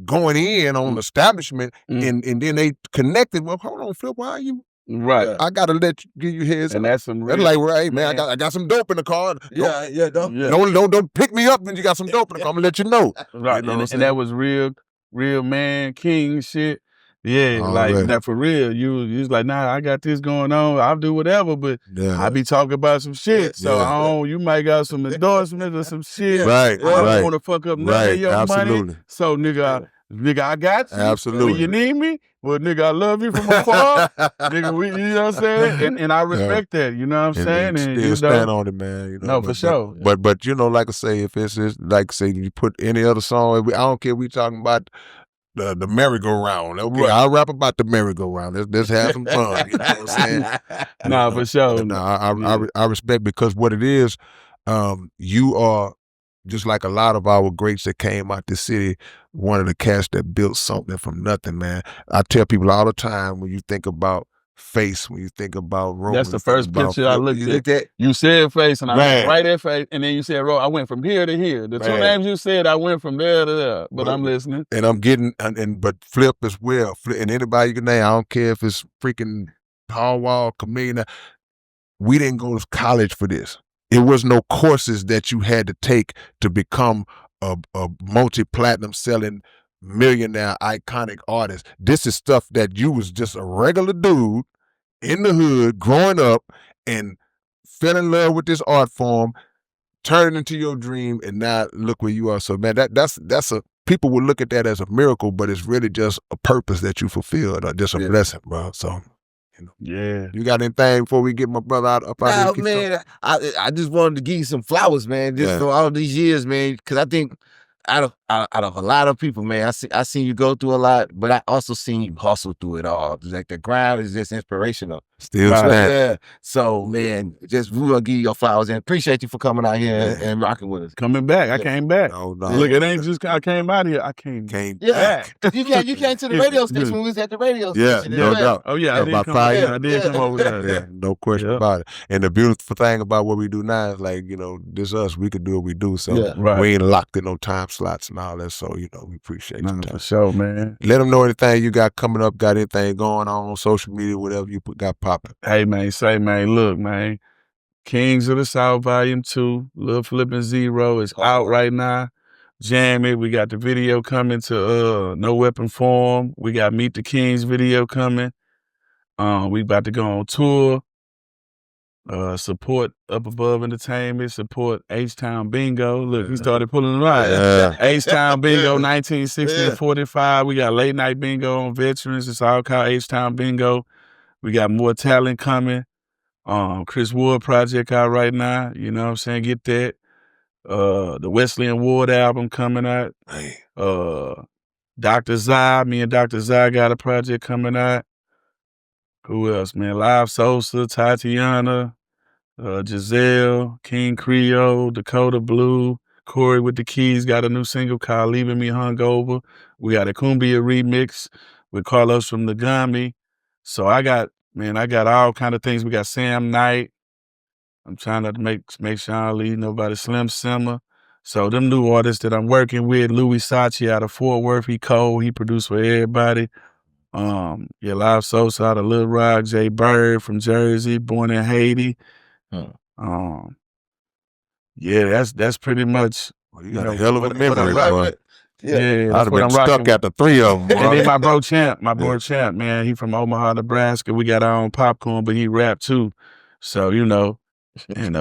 going in on an establishment and then they connected, well, hold on, Flip, why are you? Right. I gotta give you heads. And that's some real, that's like, hey man, I got some dope in the car. Don't pick me up when you got some dope in the car. I'm gonna let you know. Right. You know and that was real man, king shit. Yeah, that for real. You was like, nah, I got this going on. I'll do whatever, but I be talking about some shit. So you might got some endorsements or some shit. Right. I don't want to fuck up none of your money. So nigga, I got you. Absolutely. When you need me, well, nigga, I love you from afar. Nigga, you know what I'm saying? And I respect that, you know what I'm saying? And still stand on it, man. You know, for sure. But you know, like I say, if it's like say you put any other song, I don't care. We talking about the merry-go-round. Okay, I'll rap about the merry-go-round. Let's have some fun. You know what I'm saying? Nah, for sure. I respect, because what it is, you are just like a lot of our greats that came out this city, one of the cats that built something from nothing, man. I tell people all the time, when you think about Face, when you think about Rome. That's the first picture I looked at. You said Face, and I went right at Face, and then you said Ro. I went from here to here. The two names you said, I went from there to there. But I'm listening. And I'm getting, but Flip as well. And anybody you can name, I don't care if it's freaking Paul Wall, Chameleon. We didn't go to college for this. It was no courses that you had to take to become a multi-platinum selling millionaire iconic artist. This is stuff that you was just a regular dude in the hood growing up and fell in love with this art form, turned it into your dream, and now look where you are. So man, that's people will look at that as a miracle, but it's really just a purpose that you fulfilled, or just a blessing, bro. So you got anything before we get my brother up out here? Man, I just wanted to give you some flowers, man, just for all these years, man, because I think out of a lot of people, man, I seen you go through a lot, but I also seen you hustle through it all. Like the grind is just inspirational. Still stand. So man, just we gonna give you your flowers and appreciate you for coming out here and rocking with us. Coming back, I came back. No. Look, it ain't just I came out here. I came back. You came to the radio station when we was at the radio station. No doubt. Oh yeah, I did come over there. Yeah, no question about it. And the beautiful thing about what we do now is, like, you know, this us. We could do what we do. So we ain't locked in no time slots and all that. So you know, we appreciate you. For sure, man. Let them know anything you got coming up. Got anything going on social media, whatever you got popping. Hey man, look, man. Kings of the South Volume 2, Lil Flip Intro is out right now. Jam it. We got the video coming to No Weapon Form. We got Meet the Kings video coming. We about to go on tour. Support Up Above Entertainment. Support H-Town Bingo. Look, we started pulling the line. H-Town Bingo 1960 to 45. We got late night bingo on veterans. It's all called H-Town Bingo. We got more talent coming. Chris Ward project out right now. You know what I'm saying? Get that. The Wesley and Ward album coming out. Dr. Zai, me and Dr. Zai got a project coming out. Who else, man? Live Sosa, Tatiana, Giselle, King Creole, Dakota Blue, Corey with the Keys got a new single called Leaving Me Hungover. We got a Cumbia remix with Carlos from the Gummy. So I got all kind of things. We got Sam Knight. I'm trying not to make Sean Lee nobody, Slim Simmer. So them new artists that I'm working with, Louis Sachi out of Fort Worth, he cold, he produced for everybody. Live Sosa out of Little Rock, Jay Bird from Jersey, born in Haiti. That's pretty much. Well, you got a hell of a memory, boy. Yeah, I'd have been stuck at the 3 of them. And then my bro Champ, man, he from Omaha, Nebraska. We got our own popcorn, but he rap too. So, and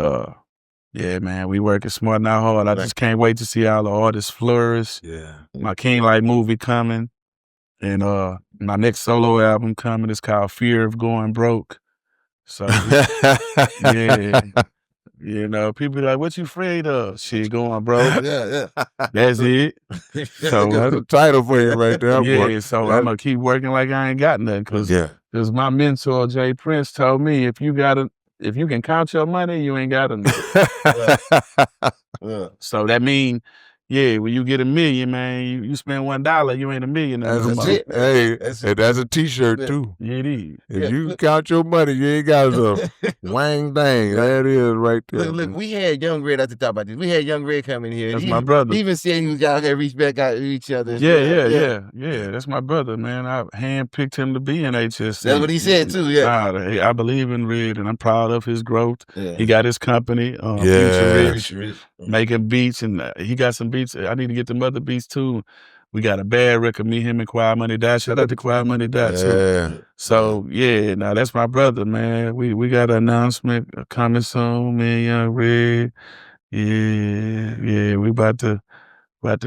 yeah, man, we working smart now hard. I just can't wait to see all the artists flourish. Yeah. My King Light movie coming. And my next solo album coming is called Fear of Going Broke. So yeah. People be like, what you afraid of? Shit, going broke. Yeah. That's it. So That's a title for you right there. Yeah, so I'm gonna keep working like I ain't got nothing. Cause my mentor, Jay Prince, told me if you can count your money, you ain't got enough. So that mean, when you get $1 million, man, you spend $1, you ain't $1 million. That's a T-shirt too. Yeah, it is. If you count your money, you ain't got enough. Wang dang, that is right there. Look, we had Young Red. I have to talk about this. We had Young Red coming here. That's my brother. He even said he was out here, reach back out to each other. Yeah. That's my brother, man. I handpicked him to be in HSC. That's what he said too. Yeah. I believe in Red, and I'm proud of his growth. Yeah. He got his company, Future Rich, making beats, and he got some beats. I need to get them other beats too. We got a bad record, me, him, and Quiet Money Die. Shout out to Quiet Money Die too. So now that's my brother, man. We got an announcement coming soon, me and Young Red. Yeah. We about to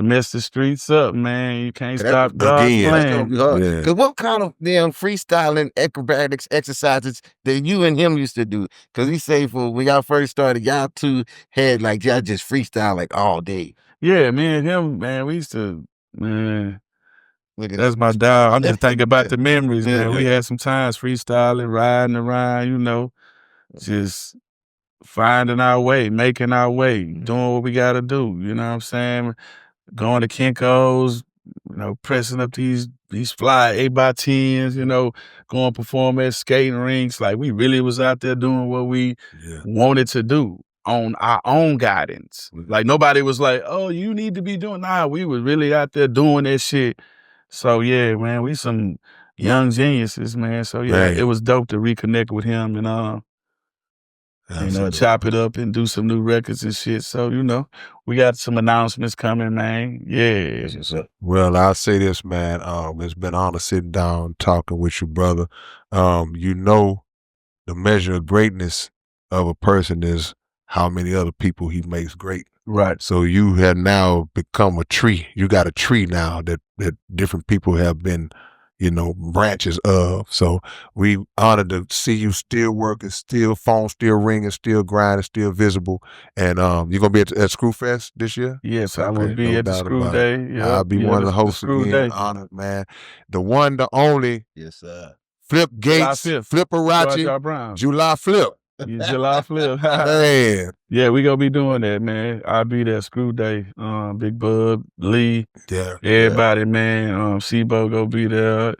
mess the streets up, man. You can't stop God's playing. Cause what kind of damn freestyling acrobatics exercises that you and him used to do? Cause he say for when y'all first started, y'all two had y'all just freestyle like all day. Yeah, me and him, man, we used to, man. That's my dog. I'm just thinking about the memories, man. We had some times freestyling, riding around, just finding our way, making our way, doing what we gotta do. You know what I'm saying? Going to Kinko's, pressing up these fly 8x10s, going perform at skating rinks. Like we really was out there doing what we wanted to do on our own guidance. Like nobody was like, oh, you need to be doing. Nah, we was really out there doing that shit. So yeah, man, we some young geniuses, man. So it was dope to reconnect with him and chop it up and do some new records and shit. So, we got some announcements coming, man. Yeah. Well, I'll say this, man. It's been an honor sitting down talking with you, brother. The measure of greatness of a person is how many other people he makes great. Right. So you have now become a tree. You got a tree now that different people have been branches of. So we honored to see you still working, still phone, still ringing, still grinding, still visible. And you're gonna be at Screwfest this year? Yes, I will be at the Screw Day. Yeah, I'll be one of the hosts again. Honored, man. The one, the only. Yes, sir. Flip Gates, Flipperachi, July Flip. July Flip. Man. Yeah, we gonna be doing that, man. I'll be there Screw Day. Big Bub, Lee, everybody, man. Sibo gonna be there.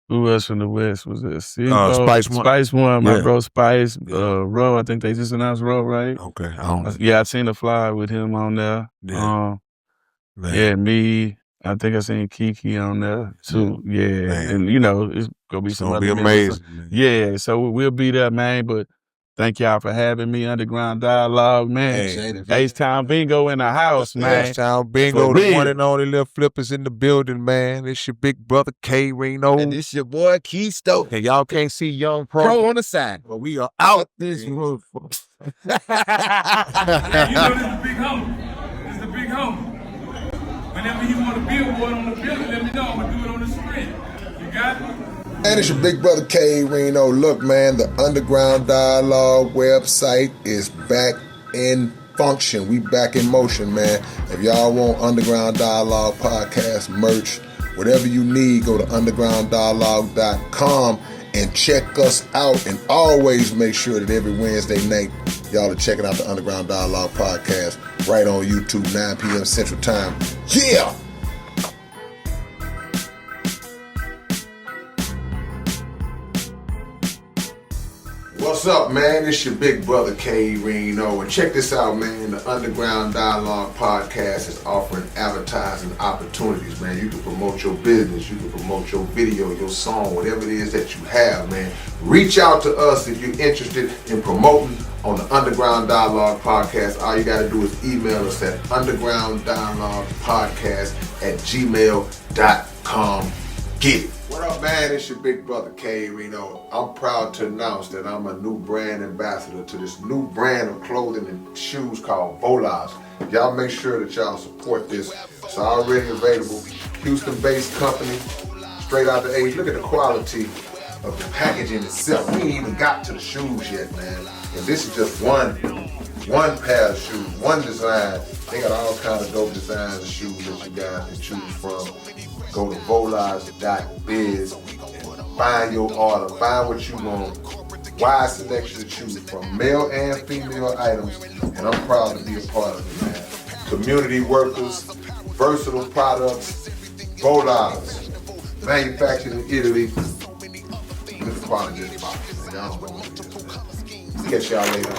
Who else from the West was there? Spice One. Spice One, my bro Spice. Ro, I think they just announced Ro, right? Okay. I seen a flyer with him on there. Me. I think I seen Kiki on there too. Yeah. And it's gonna be some other amazing. Yeah, so we'll be there, man. But thank y'all for having me. Underground Dialogue, man. H-Town Bingo in the house, man. H-Town Bingo, the one and only Lil Flippers in the building, man. It's your big brother K Reno. And it's your boy Key Stoke. And y'all can't see Young Pro on the side. But we are out this room. This is the big homie. This is the big homie. Whenever you want a billboard on the building, let me know. I'm gonna do it on the screen. You got me? And it's your big brother K Reno. Look, man, the Underground Dialogue website is back in function. We back in motion, man. If y'all want Underground Dialogue podcast merch, whatever you need, go to undergrounddialogue.com and check us out. And always make sure that every Wednesday night Y'all are checking out the Underground Dialogue podcast right on YouTube, 9 p.m. Central Time. Yeah! What's up, man? It's your big brother, K. Reno. And check this out, man. The Underground Dialogue podcast is offering advertising opportunities, man. You can promote your business. You can promote your video, your song, whatever it is that you have, man. Reach out to us if you're interested in promoting on the Underground Dialogue podcast. All you got to do is email us at undergrounddialoguepodcast@gmail.com. Get it. What up, man? It's your big brother, K. Reno. I'm proud to announce that I'm a new brand ambassador to this new brand of clothing and shoes called Volas. Y'all make sure that y'all support this. It's already available. Houston-based company, straight out the A's. Look at the quality of the packaging itself. We ain't even got to the shoes yet, man. And this is just one pair of shoes, one design. They got all kinds of dope designs of shoes that you guys can choose from. Go to volas.biz and find your order, find what you want. Wide selection to choose from, male and female items, and I'm proud to be a part of it, man. Community workers, versatile products, Volas, manufactured in Italy. Look at the quality of this box, man. Y'all know what it is, man. Catch y'all later.